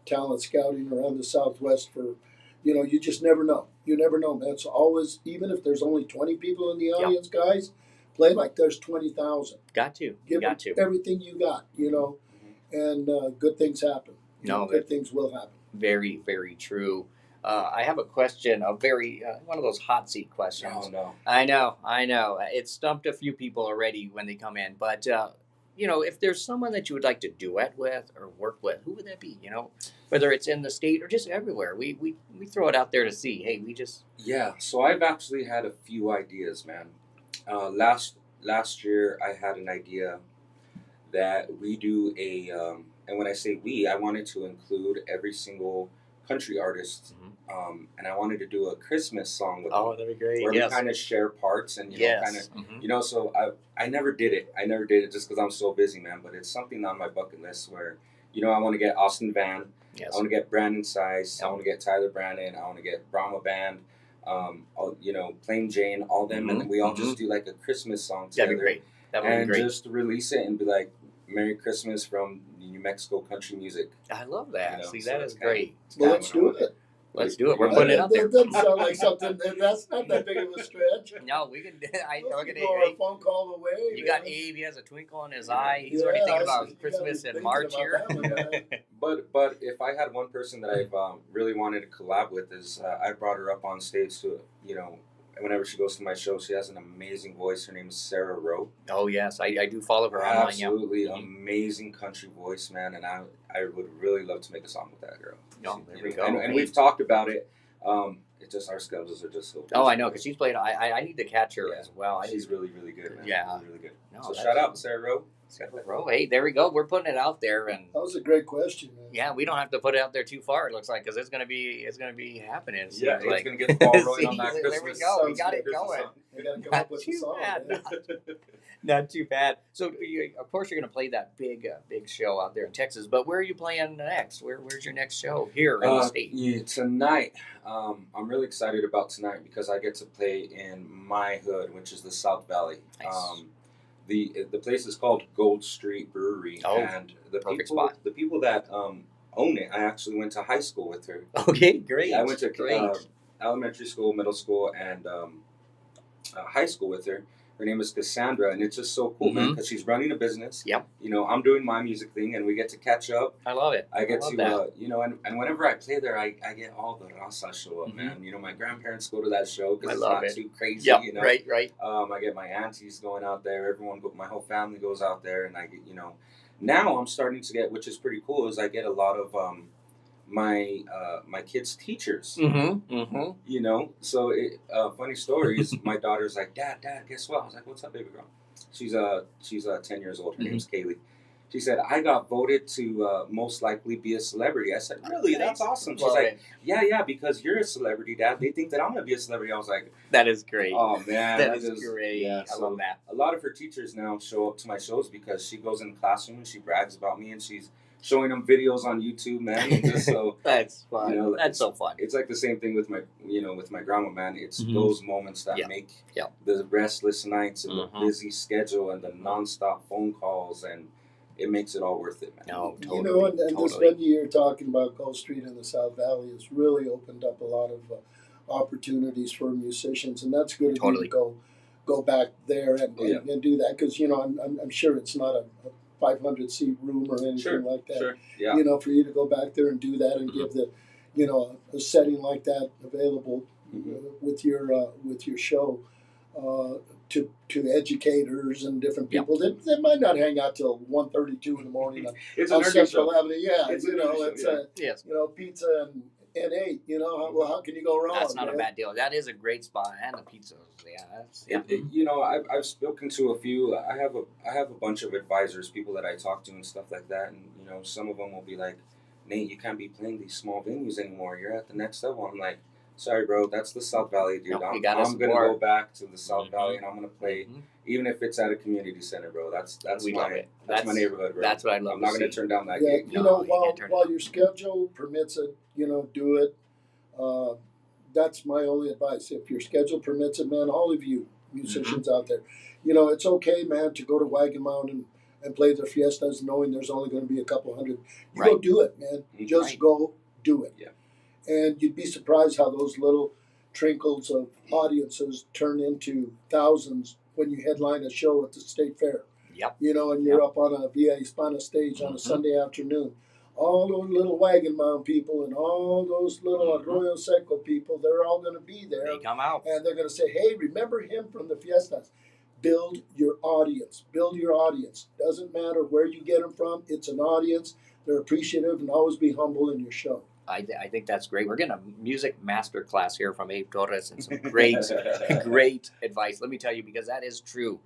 talent scouting around the Southwest for, you just never know. You never know, man. So always, even if there's only 20 people in the Yep. audience, guys, play like there's 20,000. Got to. Give Got them to. everything you got, and good things happen. No, Good things will happen. Very, very true. I have a question, a very one of those hot seat questions. Oh no. I know. It stumped a few people already when they come in, but if there's someone that you would like to duet with or work with, who would that be? Whether it's in the state or just everywhere, we throw it out there to see. Hey, we just Yeah. So I've actually had a few ideas, man. Last year I had an idea that we do and when I say we, I wanted to include every single country artist, and I wanted to do a Christmas song with them, that'd be great. where Yes. we kind of share parts and Yes. kind of Mhm. So I never did it. I never did it just because I'm so busy, man. But it's something on my bucket list where I want to get Austin Van, Yes. I want to get Brandon Sice, I Yep. want to get Tyler Brandon, I want to get Brahma Band, Plain Jane, all them, and we all just do like a Christmas song together. That'd be great. That would be And great. just release it and be like, Merry Christmas from New Mexico country music. I love that. See, so that it's is kinda- great. Well, Yeah, let's do it. Let's do it. We're Yeah. putting it out there. That doesn't sound like something. That's not that big of a stretch. No, we can. I look at Go Abe. a phone call away. You got man. Abe. He has a twinkle in his eye. He's Yeah, already thinking I about see. You Christmas gotta in think March about here. that one, man. But if I had one person that I've really wanted to collab with is I brought her up on stage to whenever she goes to my show, she has an amazing voice. Her name is Sarah Rowe. Oh yes, I do follow her online. Yeah. Absolutely amazing country voice, man, and I would really love to make a song with that girl. Oh, there we go. And we've talked about it. It's just our schedules are just so busy. Oh, I know, because she's played. I need to catch her as well. She's really, really good, man. Yeah. Really, really good. No, So that's- shout out Sarah Rowe. Bro, hey, there we go. We're putting it out there, and That was a great question, man. yeah, we don't have to put it out there too far. It looks like because it's gonna be happening. It Yeah, seems it's like. gonna get the ball rolling on See, that there we Christmas. go. We Sounds got it Christmas going. song. You got to come Not up with too a song, bad. man. Not too bad. So, of course, you're going to play that big show out there in Texas. But where are you playing next? Where's your next show here in the state? Yeah, tonight, I'm really excited about tonight because I get to play in my hood, which is the South Valley. Nice. The place is called Gold Street Brewery, and perfect spot. The people that own it, I actually went to high school with her. Okay, great. Yeah, I went to great. Elementary school, middle school, and high school with her. Her name is Cassandra, and it's just so cool, man, because she's running a business. Yep. You know, I'm doing my music thing, and we get to catch up. I love it. I get love to, that. you know, and whenever I play there, I get all the raza show up, man. You know, my grandparents go to that show because it's not too crazy, Yep, you know. right. I get my aunties going out there. My whole family goes out there, and I get, you know. Now I'm starting to get, which is pretty cool, is I get a lot of my kids' teachers. You know, so funny story is my daughter's like, Dad, guess what? I was like, what's up, baby girl? She's 10 years old. Her name's Kaylee. She said, I got voted to most likely be a celebrity. I said, really? That's awesome. She's like, yeah, because you're a celebrity, Dad. They think that I'm going to be a celebrity. I was like, that is great. Oh, man. that is great. Yeah, I love that. A lot of her teachers now show up to my shows because she goes in the classroom and she brags about me and she's showing them videos on YouTube, man. And just so that's fun. You know, that's so fun. It's like the same thing with my grandma, man. It's those moments that make the restless nights and the busy schedule and the nonstop phone calls, and it makes it all worth it, man. No, totally. You know, and this venue you're talking about, Gold Street in the South Valley, has really opened up a lot of opportunities for musicians, and that's good of you to go back there and do that, because you know I'm sure it's not a 500-seat room or anything like that. Sure. Yeah. You know, for you to go back there and do that and give the, you know, a setting like that available with your show to educators and different people that might not hang out till 1:32 in the morning on Central Avenue. Yeah, it's you know, it's you know, pizza and 8. You know, how can you go wrong? That's not a bad deal. That is a great spot, and the pizzas. You know, I've spoken to a few. I have a bunch of advisors, people that I talk to and stuff like that, and you know, some of them will be like, Nate, you can't be playing these small venues anymore. You're at the next level. I'm like, sorry, bro, that's the South Valley, dude. I'm gonna go back to the South Valley and I'm gonna play, even if it's at a community center, bro. That's my neighborhood, bro. That's what I love. I'm not gonna turn down that gig. gig. You know, while your schedule permits it, you know, do it. That's my only advice. If your schedule permits it, man, all of you musicians out there, you know, it's okay, man, to go to Wagon Mountain and play their fiestas knowing there's only going to be a couple hundred. You go do it, man. Just go do it. Yeah. And you'd be surprised how those little trinkles of audiences turn into thousands when you headline a show at the State Fair. Yep. You know, and you're up on a Via Hispana stage on a Sunday afternoon. All those little Wagon Mound people and all those little Arroyo Seco people, they're all going to be there. They come out. And they're going to say, hey, remember him from the fiestas. Build your audience. Build your audience. Doesn't matter where you get them from. It's an audience. They're appreciative, and always be humble in your show. I think that's great. We're getting a music master class here from Abe Torres and some great advice. Let me tell you, because that is true.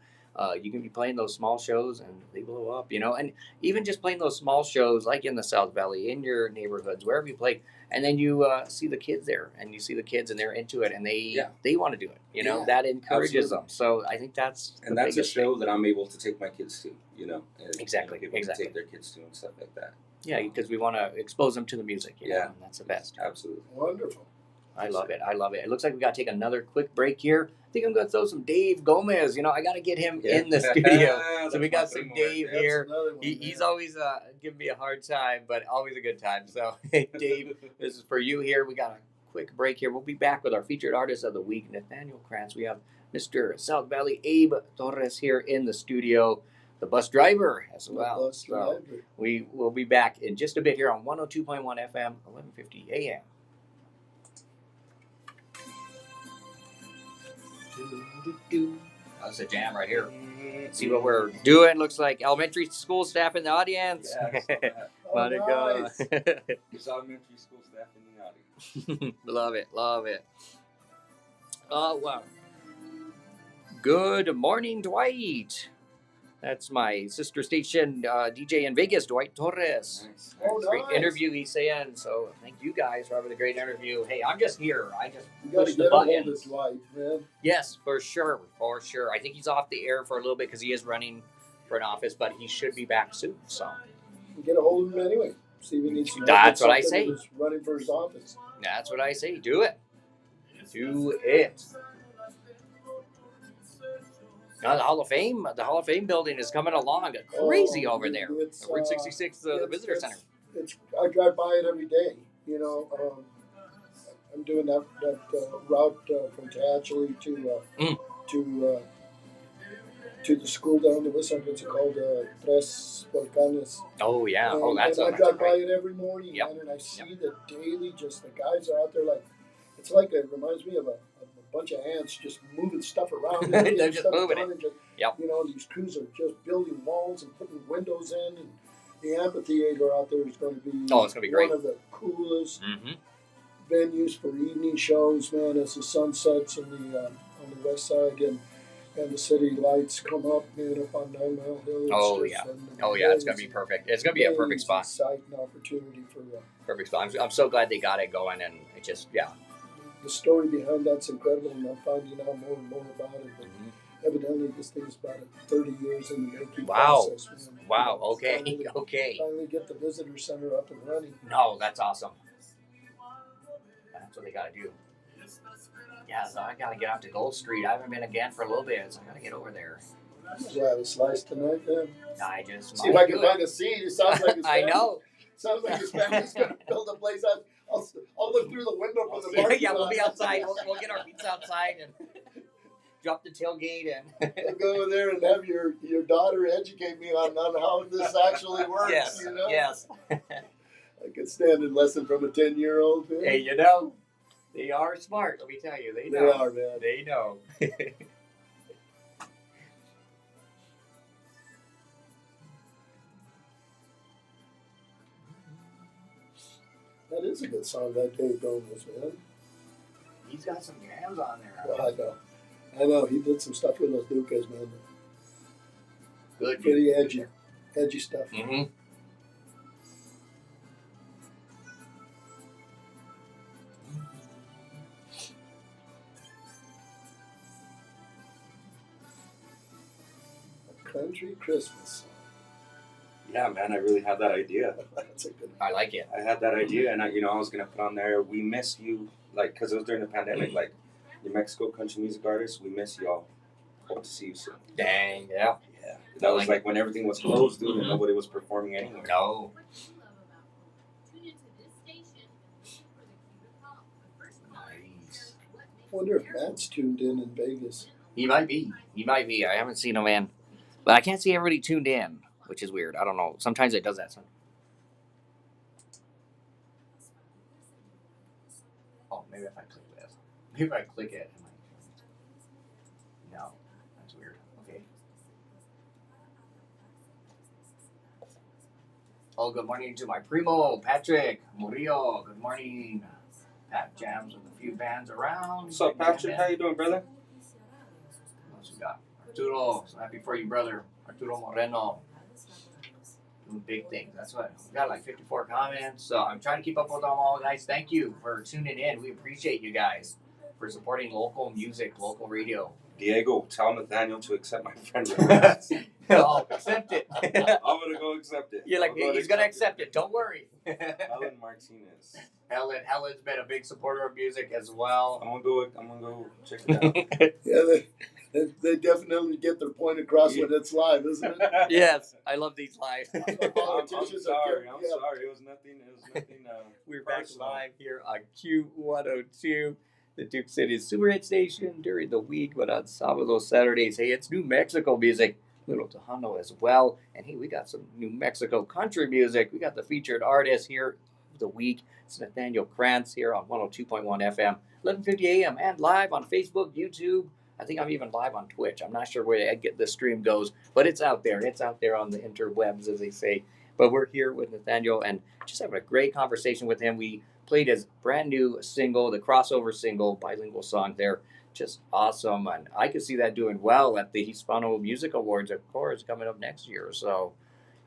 You can be playing those small shows and they blow up, you know, and even just playing those small shows like in the South Valley, in your neighborhoods, wherever you play, and then you see the kids there and you see the kids and they're into it and they want to do it, you know, that encourages them. So I think that's a show that I'm able to take my kids to, you know, and exactly. Take their kids to and stuff like that. Yeah, because we want to expose them to the music, you know, and that's the best. Absolutely. Wonderful. I love it. It looks like we got to take another quick break here. I think I'm going to throw some Dave Gomez. You know, I got to get him in the studio. So we got some Dave here. He's always giving me a hard time, but always a good time. So, hey, Dave, this is for you here. We got a quick break here. We'll be back with our featured artist of the week, Nathaniel Krants. We have Mr. South Valley Abe Torres here in the studio, the bus driver as well. So we will be back in just a bit here on 102.1 FM, 1150 AM. That's a jam right here. See what we're doing. Looks like elementary school staff in the audience. Yeah, Let it go. There's elementary school staff in the audience. Love it. Oh, wow. Good morning, Dwight. That's my sister station DJ in Vegas, Dwight Torres. Nice. Oh, Great nice. interview, he's saying. So thank you guys for having a great interview. Hey, I'm just here. I just You got to push the get a hold button. of Dwight, man. Yes, for sure. For sure. I think he's off the air for a little bit because he is running for an office, but he should be back soon. So Get a hold of him anyway. See if he needs some help That's with what I something say. that is running for his office. that's what I say. Do it. Do it. Now the Hall of Fame building is coming along crazy over there. It's, The Route 66, the visitor center. I drive by it every day. You know, I'm doing that route from Tehachapi to the school down the west side. What's it called? Tres Volcanes. Oh yeah. And, That's and I drive by it every morning, Yep. man, and I see the daily. Just the guys are out there it reminds me of a bunch of ants just moving stuff around. And They're getting just stuff moving done it. and just, Yep. You know, these crews are just building walls and putting windows in, and the amphitheater out there is going to be Oh, it's gonna be great. one of the coolest Mm-hmm. venues for evening shows, man. As the sun sets on the west side and the city lights come up, man, up on 9 Mile Hill. Oh yeah. It's gonna be perfect. It's gonna be a perfect spot. Site and opportunity for Perfect spot. I'm so glad they got it going, and it just the story behind that's incredible, and I'm finding out more and more about it. But evidently, this thing's about 30 years in the making Wow. process. Man. Wow. Okay. Finally, Okay. finally get the visitor center up and running. No, that's awesome. That's what they gotta do. Yeah, so I gotta get out to Gold Street. I haven't been again for a little bit, so I gotta get over there. Do I have a slice tonight, man? I just See if I can find a seat. It sounds like I know. Sounds like his family's going to build a place out. I'll look through the window from the parking Yeah, we'll lot. be outside. We'll get our pizza outside and drop the tailgate and I'll go over there and have your daughter educate me on how this actually works. yes, You know? yes. I could stand a lesson from a 10-year-old. Man. Hey, you know, they are smart. Let me tell you, they They know. are, man. They know. That is a good song, that Dave Gomez, man. He's got some jams on there. Well, I know. He did some stuff with those Dukas, man. Good. Pretty edgy stuff. Mm-hmm. Country Christmas. Yeah, man, I really had that idea. That's a good I like it. I had that idea, and I was gonna put on there. We miss you, like, cause it was during the pandemic. Like, New Mexico country music artists, we miss y'all. Hope to see you soon. Dang, yeah. Yeah, that was like when everything was closed, dude, and nobody was performing anywhere. No. Nice. I wonder if Matt's tuned in Vegas. He might be. I haven't seen him in. But I can't see everybody tuned in, which is weird. I don't know. Sometimes it does that. Oh, maybe if I click this. Maybe if I click it. No. That's weird. Okay. Oh, good morning to my primo, Patrick Murillo. Good morning. Pat jams with a few bands around. What's up, Patrick? How you doing, brother? What else we got? Arturo, so happy for you, brother. Arturo Moreno. Doing big things. That's what we got, like 54 comments. So I'm trying to keep up with them all, guys. Thank you for tuning in. We appreciate you guys for supporting local music, local radio. Diego, tell Nathaniel to accept my friend request. I'll accept it. I'm gonna go accept it. You're like, I'm he's gonna accept it. Don't worry. Helen Martinez. Helen's been a big supporter of music as well. I'm gonna go check it out. Yeah, they definitely get their point across when it's live, isn't it? Yes, I love these live. I'm sorry. It was nothing. We're back personal. live here on Q102, the Duke City Super Hit Station during the week, but on Sábado, Saturdays. Hey, it's New Mexico music, little Tejano as well. And hey, we got some New Mexico country music. We got the featured artist here of the week. It's Nathaniel Krants here on 102.1 FM, 11:50 a.m. and live on Facebook, YouTube. I think I'm even live on Twitch. I'm not sure where the stream goes, but it's out there. It's out there on the interwebs, as they say. But we're here with Nathaniel and just having a great conversation with him. We played his brand new single, the crossover single, bilingual song there, just awesome. And I could see that doing well at the Hispano Music Awards, of course, coming up next year. So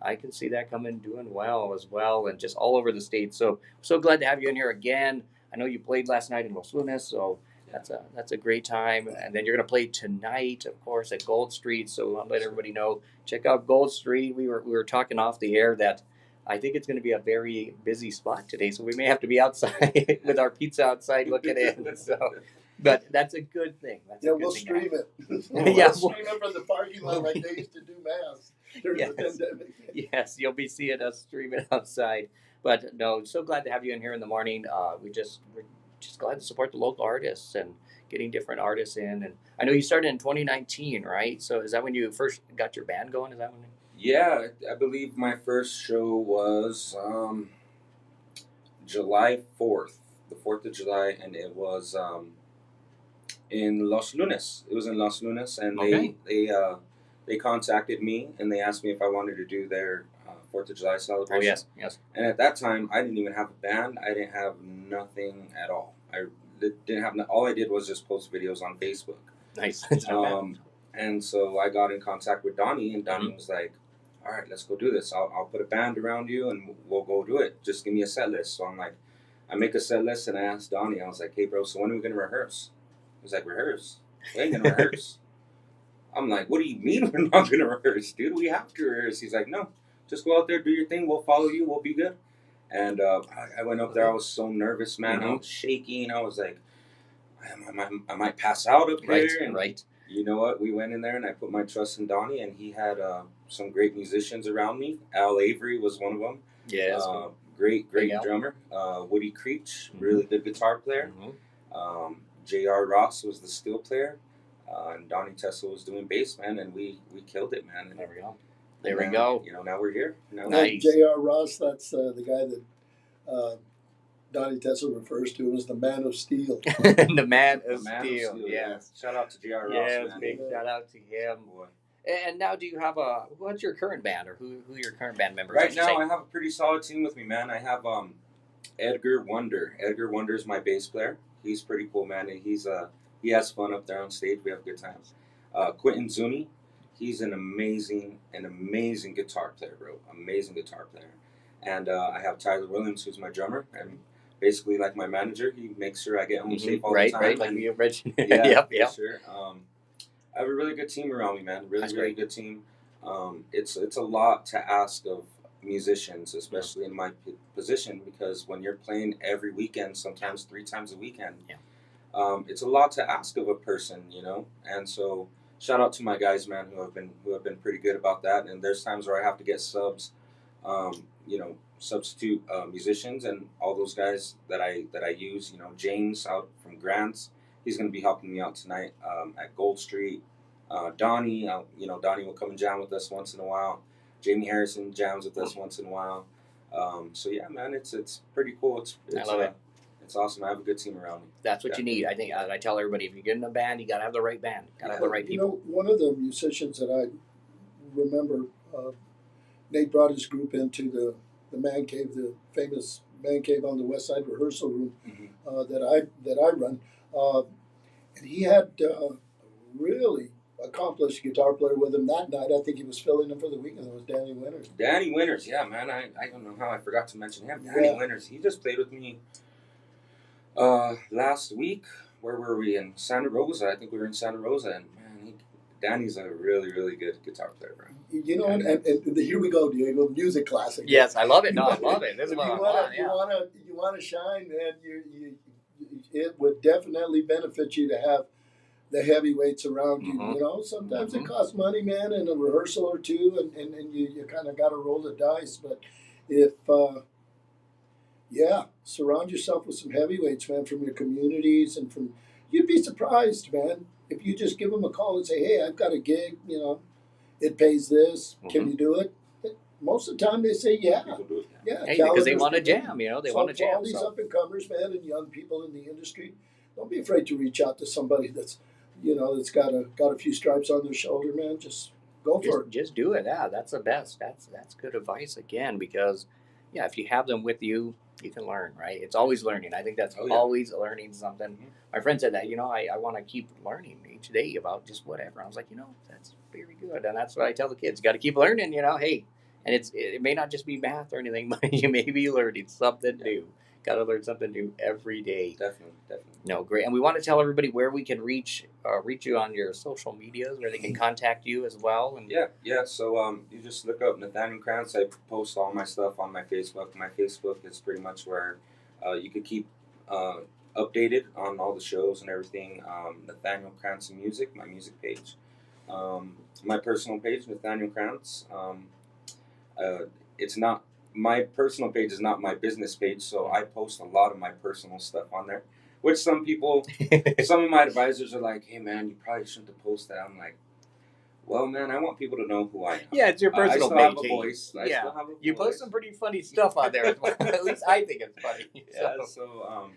I can see that coming doing well as well, and just all over the state. So glad to have you in here again. I know you played last night in Los Lunes, so that's a great time. And then you're gonna play tonight, of course, at Gold Street. So I'll let everybody know. Check out Gold Street. We were talking off the air that I think it's going to be a very busy spot today, so we may have to be outside with our pizza outside looking in. So, but that's a good thing. That's a good we'll thing. stream it. Yeah, We'll stream it from the parking lot like they used to do mass during Yes. the pandemic. Yes, you'll be seeing us streaming outside. But no, so glad to have you in here in the morning. We're just glad to support the local artists and getting different artists in. And I know you started in 2019, right? So is that when you first got your band going? Is that when? Yeah, I believe my first show was July 4th, the 4th of July, and it was in Los Lunes. It was in Los Lunes, and Okay. they contacted me and they asked me if I wanted to do their 4th of July celebration. Oh, yes. And at that time, I didn't even have a band. I didn't have nothing at all. I didn't have. All I did was just post videos on Facebook. Nice. And so I got in contact with Donnie, and Donnie was like, "All right, let's go do this. I'll put a band around you, and we'll go do it. Just give me a set list." So I'm like, I make a set list, and I asked Donnie. I was like, "Hey, bro, so when are we gonna rehearse?" He was like, "Rehearse? We ain't gonna rehearse." I'm like, "What do you mean we're not gonna rehearse, dude? We have to rehearse." He's like, "No, just go out there, do your thing. We'll follow you. We'll be good." And I went up there. I was so nervous, man. I was shaking. I was like, I might pass out up here. And Right. you know what? We went in there, and I put my trust in Donnie, and he had some great musicians around me. Al Avery was one of them. Yes. Great Big Al. drummer. Woody Creech, really good guitar player. J.R. Ross was the steel player. And Donnie Tessel was doing bass, man, and we killed it, man. And There we go. There we go. You know, now we're here. Nice. J.R. Ross, that's the guy that Donnie Tessel refers to as the Man of Steel. The man of Man of steel. Steel, Yes. Shout out to J.R. Ross, Yes. man. Big shout out to him. Boy. And now, do you have what's your current band, or who your current band members? Right now, I have a pretty solid team with me, man. I have Edgar Wonder. Edgar Wonder is my bass player. He's pretty cool, man. And he has fun up there on stage. We have good times. Quentin Zuni, he's an amazing guitar player, bro. Amazing guitar player. And I have Tyler Williams, who's my drummer, and basically like my manager. He makes sure I get home safe all the time. Right, like you mentioned. Yeah, yep. For sure. I have a really good team around me, man. Really good team. It's a lot to ask of musicians, especially in my position, because when you're playing every weekend, sometimes 3 times a weekend, it's a lot to ask of a person, you know. And so, shout out to my guys, man, who have been pretty good about that. And there's times where I have to get subs, substitute musicians, and all those guys that I use. You know, James out from Grants, he's going to be helping me out tonight at Gold Street. Donnie, Donnie will come and jam with us once in a while. Jamie Harrison jams with us once in a while. So yeah, man, it's pretty cool. I love it. It's awesome. I have a good team around me. That's what you need. I think I tell everybody, if you get in a band, you got to have the right band. Got to have the right people. You know, one of the musicians that I remember, Nate brought his group into the man cave, the famous man cave on the West Side rehearsal room that I run, and he had really accomplished guitar player with him that night. I think he was filling in for the weekend. It was Danny Winters. Danny Winters, yeah, man. I don't know how I forgot to mention him. Danny Winters, he just played with me last week. Where were we? In Santa Rosa. I think we were in Santa Rosa, and man, Danny's a really, really good guitar player, bro. You know, and here we go, Diego. Music classic. Yes, I love it. No, I love it. This is if what you I want want. you want to shine, man. It would definitely benefit you to have the heavyweights around you. You know, sometimes it costs money, man, and a rehearsal or two, and you kind of got to roll the dice. But if surround yourself with some heavyweights, man, from your communities and from. You'd be surprised, man, if you just give them a call and say, "Hey, I've got a gig. You know, it pays this. Can you do it?" Most of the time, they say, "Yeah, yeah." Hey, because they want to jam. You know, they want to jam. All these up and comers, man, and young people in the industry, don't be afraid to reach out to somebody that's got a few stripes on their shoulder, man. Just go for it. Just do it. Yeah, that's the best. That's good advice again, because if you have them with you, you can learn, right? It's always learning. I think that's always learning something. Mhm. My friend said that, I want to keep learning each day about just whatever. I was like, that's very good. And that's what I tell the kids. Got to keep learning, hey. And it may not just be math or anything, but you may be learning something new. Got to learn something new every day. Definitely. No, great. And we want to tell everybody where we can reach you on your social medias, where they can contact you as well. And Yeah. So you just look up Nathaniel Krants. I post all my stuff on my Facebook. My Facebook is pretty much where you could keep updated on all the shows and everything. Nathaniel Krants Music, my music page. My personal page, Nathaniel Krants. It's not my personal page is not my business page, so I post a lot of my personal stuff on there. Which some of my advisors are like, "Hey man, you probably shouldn't have posted that." I'm like, "Well, man, I want people to know who I am." Yeah, it's your personal I still page. have a voice. I Yeah, still have a you voice. post some pretty funny stuff on there as well. At least I think it's funny. Yeah. So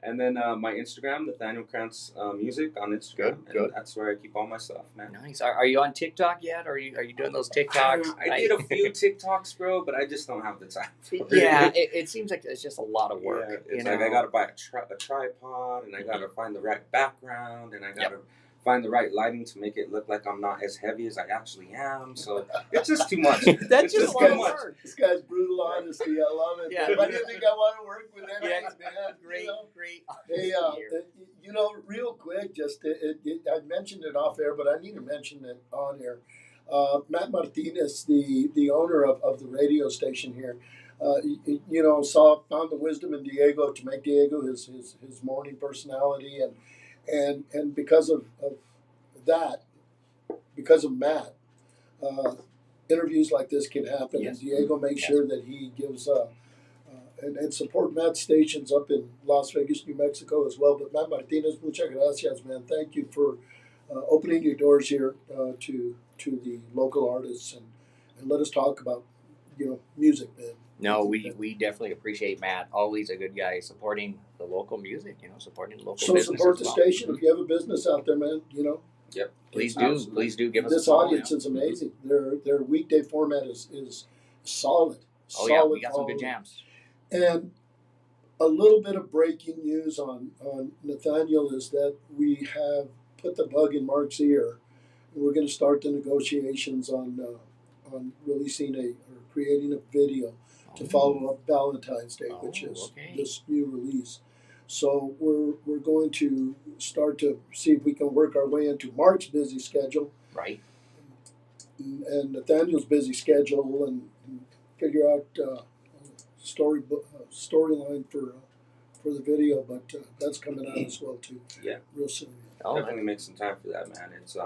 and then my Instagram, Nathaniel Krants Music on Instagram. Good. And that's where I keep all my stuff, man. Nice. Are you on TikTok yet? Are you doing those TikToks? I did a few TikToks, bro, but I just don't have the time for it. Yeah, it seems like it's just a lot of work. Yeah, it's like I gotta buy a tripod, and I gotta find the right background, and I gotta find the right lighting to make it look like I'm not as heavy as I actually am. So it's just too much. That's it's just too much. work. This guy's brutal honesty. I love it. Yeah. Why do you think I want to work with him? Yeah, Man? great. Hey, real quick, just I mentioned it off air, but I need to mention it on air. Matt Martinez, the owner of the radio station here, found the wisdom in Diego to make Diego his morning personality, and because of that, because of Matt, interviews like this can happen. Yes. And Diego makes sure that he gives and support Matt's stations up in Las Vegas, New Mexico as well. But Matt Martinez, muchas gracias, man. Thank you for opening your doors here to the local artists and let us talk about music, man. No, we definitely appreciate Matt. Always a good guy supporting the local music. Supporting the local business. So support the as well. station if you have a business out there, man. Yep. Please do. Absolutely. Please do give us This a call. audience is amazing. Their weekday format is solid. Oh solid yeah, we got some good quality. jams. And a little bit of breaking news on Nathaniel is that we have put the bug in Mark's ear. And we're going to start the negotiations on releasing or creating a video to follow up Valentine's Day, which is this new release. So we're going to start to see if we can work our way into Mark's busy schedule, Right. and Nathaniel's busy schedule, and figure out storyline for the video. But that's coming out as well too. Yeah. Real soon. Definitely make some time for that, man. It's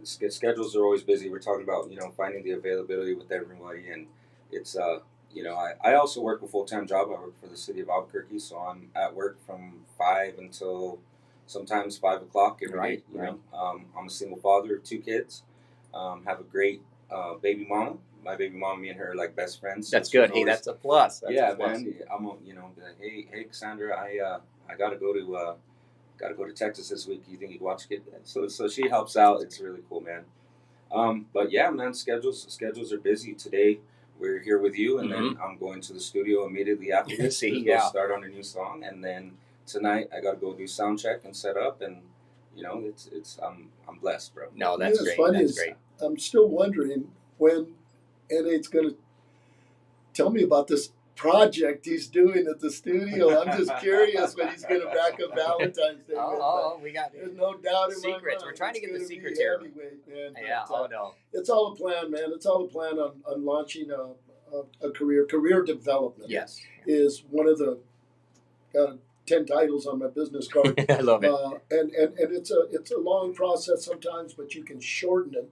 schedules are always busy. We're talking about finding the availability with everybody, and it's I also work a full-time job. I work for the city of Albuquerque, so I'm at work from 5 until sometimes 5 o'clock every day. Right. I'm a single father of 2 kids. Have a great baby mama. My baby mama, me and her are like best friends. That's good. Hey, that's a plus. That's yeah, a plus. man. I'm be like, hey, Cassandra, I gotta go to Texas this week. You think you can watch kid? So she helps out. It's really cool, man. But yeah, man, schedules are busy. Today we're here with you, and then I'm going to the studio immediately after this to start on a new song, and then tonight I got to go do sound check and set up, and I'm blessed, bro. No, that's great. Funny That's great. I'm still wondering when NA's going to tell me about this project he's doing at the studio. I'm just curious when he's going to back up Valentine's Day. We got there's no doubt in secrets. my mind. We're trying to get the It's secrets gonna here. be heavyweight, man. Yeah. But, No. it's all a plan, man. It's all a plan on launching a career development. Yes. Is one of the 10 titles on my business card. I love it. And it's a long process sometimes, but you can shorten it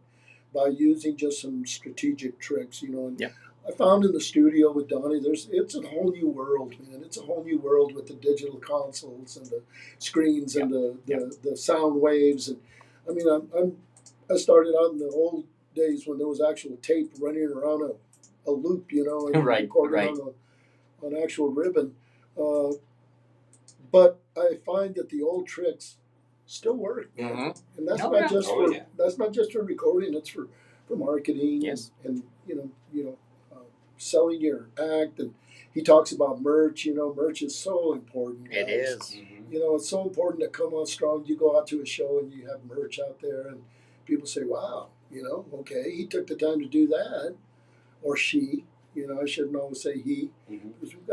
by using just some strategic tricks, And I found in the studio with Donnie, it's a whole new world, man. It's a whole new world with the digital consoles and the screens and the sound waves. And I mean, I started out in the old days when there was actual tape running around a loop, and recording on actual ribbon. But I find that the old tricks still work, and that's that's not just for recording; it's for marketing, yes, and selling your act, and he talks about merch. You know, merch is so important. It guys. is. Mhm. You know, it's so important to come on strong. You go out to a show and you have merch out there, and people say, "Wow, you know, okay, he took the time to do that," or she. You know, I shouldn't always say he, Mhm. because we've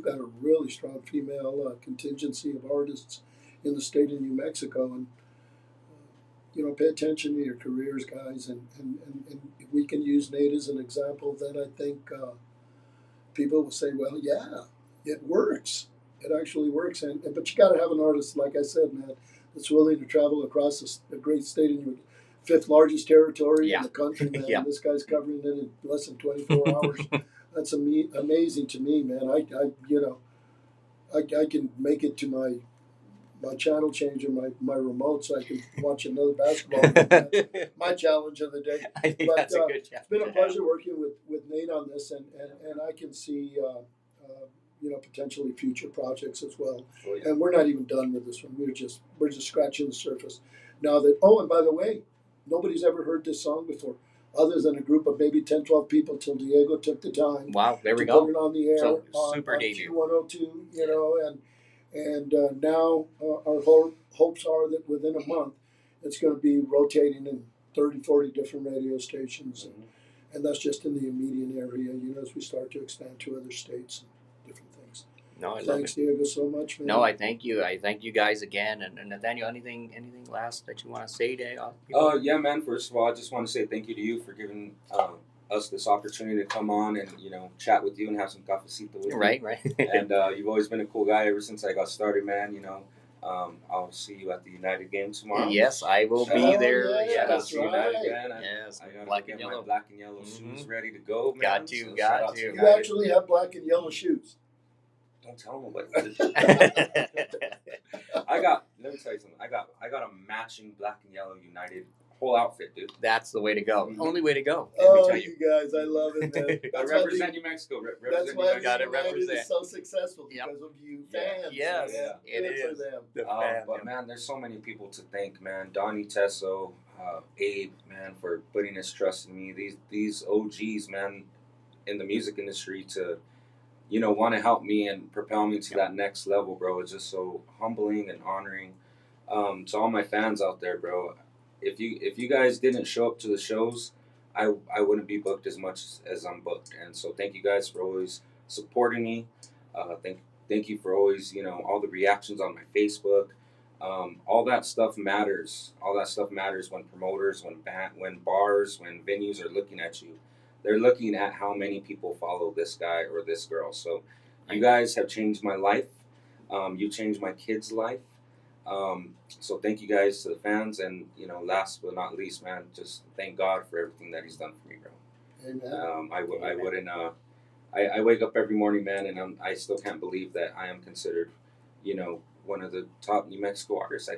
got a really strong female contingency of artists in the state of New Mexico, and you know, pay attention to your careers, guys, and if we can use Nate as an example, then I think people will say, well, yeah, it works. It actually works, and but you got to have an artist, like I said, man, that's willing to travel across the great state in your fifth largest territory Yeah. in the country, man. Yeah. This guy's covering it in less than 24 hours. That's amazing to me, man. I you know, I can make it to my channel changer, my remote, so I can watch another basketball game. My challenge of the day. I think But, that's a good challenge. It's been a to have. pleasure working with Nate on this, and I can see you know, potentially future projects as well. Oh, yeah. And we're not even done with this one. We're just scratching the surface. Now that, oh, and by the way, nobody's ever heard this song before, other than a group of maybe 10, 12 people, till Diego took the time Wow, there we to go. put it on the air So, on, super on debut. Q102, you know, and now our hopes are that within a month it's going to be rotating in 30, 40 different radio stations, and that's just in the immediate area, you know, as we start to expand to other states and different things. No, I love Thanks, it. Diego, so much, man. No, I thank you. I thank you guys again. And Nathaniel, anything last that you want to say today? Yeah, man. First of all, I just want to say thank you to you for giving us this opportunity to come on and, you know, chat with you and have some cafecito with you. Right. And you've always been a cool guy ever since I got started, man. You know, I'll see you at the United game tomorrow. Yes, I will Shout be out- there. yeah, Yes. Shout out that's to United, right. man. Yes, I gotta black get and my yellow. black and yellow Mhm. shoes ready to go, man. Got to, So got shout out to. You United. actually have black and yellow shoes. Don't tell nobody. Let me tell you something. I got a matching black and yellow United whole outfit, dude. That's the way to go. Mhm. Only way to go. Let me Oh, tell you guys, I love it, man. I That's why represent New Mexico. that's Represent why New Got Mexico. it, United represent. is so successful, Yep. because of you Yeah. fans. Yes, Yeah. it Good is. for them. The fan. But man, there's so many people to thank, man. Donnie Tesso, Abe, man, for putting his trust in me. These OGs, man, in the music industry to, you know, want to help me and propel me to that next level, bro. It's just so humbling and honoring. To all my fans out there, bro. If you guys didn't show up to the shows, I wouldn't be booked as much as I'm booked. And so thank you guys for always supporting me. Thank you for always, you know, all the reactions on my Facebook. All that stuff matters. All that stuff matters when promoters, when bars, when venues are looking at you. They're looking at how many people follow this guy or this girl. So you guys have changed my life. You changed my kid's life. So thank you guys to the fans, and you know, last but not least, man, just thank God for everything that He's done for me, bro. Amen. I wouldn't. I wake up every morning, man, and I still can't believe that I am considered, you know, one of the top New Mexico artists. I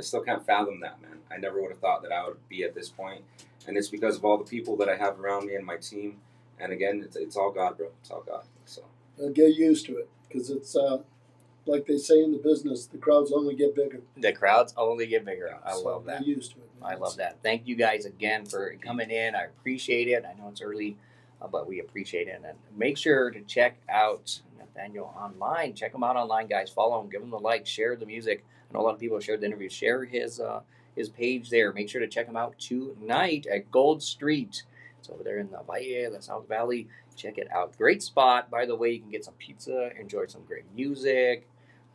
still can't fathom that, man. I never would have thought that I would be at this point, and it's because of all the people that I have around me and my team. And again, it's all God, bro. It's all God. So Get used to it, because it's like they say in the business, the crowds only get bigger. The crowds only get bigger. I So love that. Get used to it, man. I love that. Thank you guys again for coming in. I appreciate it. I know it's early, but we appreciate it. And make sure to check out Nathaniel online. Check him out online, guys. Follow him. Give him a like. Share the music. I know a lot of people have shared the interview. Share his page there. Make sure to check him out tonight at Gold Street. It's over there in the Valle, the South Valley. Check it out. Great spot. By the way, you can get some pizza, enjoy some great music.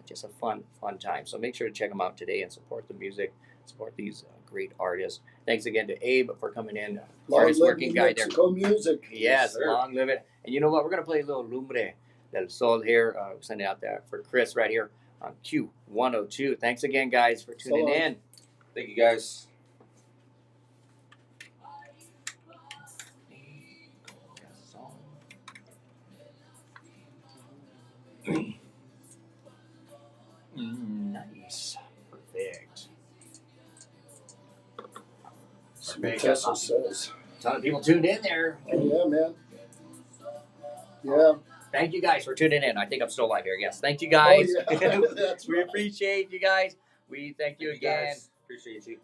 Just a fun time. So make sure to check them out today and support the music, support these great artists. Thanks again to Abe for coming in, hardest working guy there. Mexico music. Yes, long live it. And you know what? We're going to play a little Lumbre del Sol here. Send it out there for Chris right here on Q102. Thanks again, guys, for tuning in. thank you guys. Nice. Perfect. Tessa says. A ton of people tuned in there. Oh, yeah, man. Yeah. Thank you guys for tuning in. I think I'm still live here. Yes. Thank you guys. Oh, yeah. That's We right. appreciate you guys. We thank you again. Guys. Appreciate you.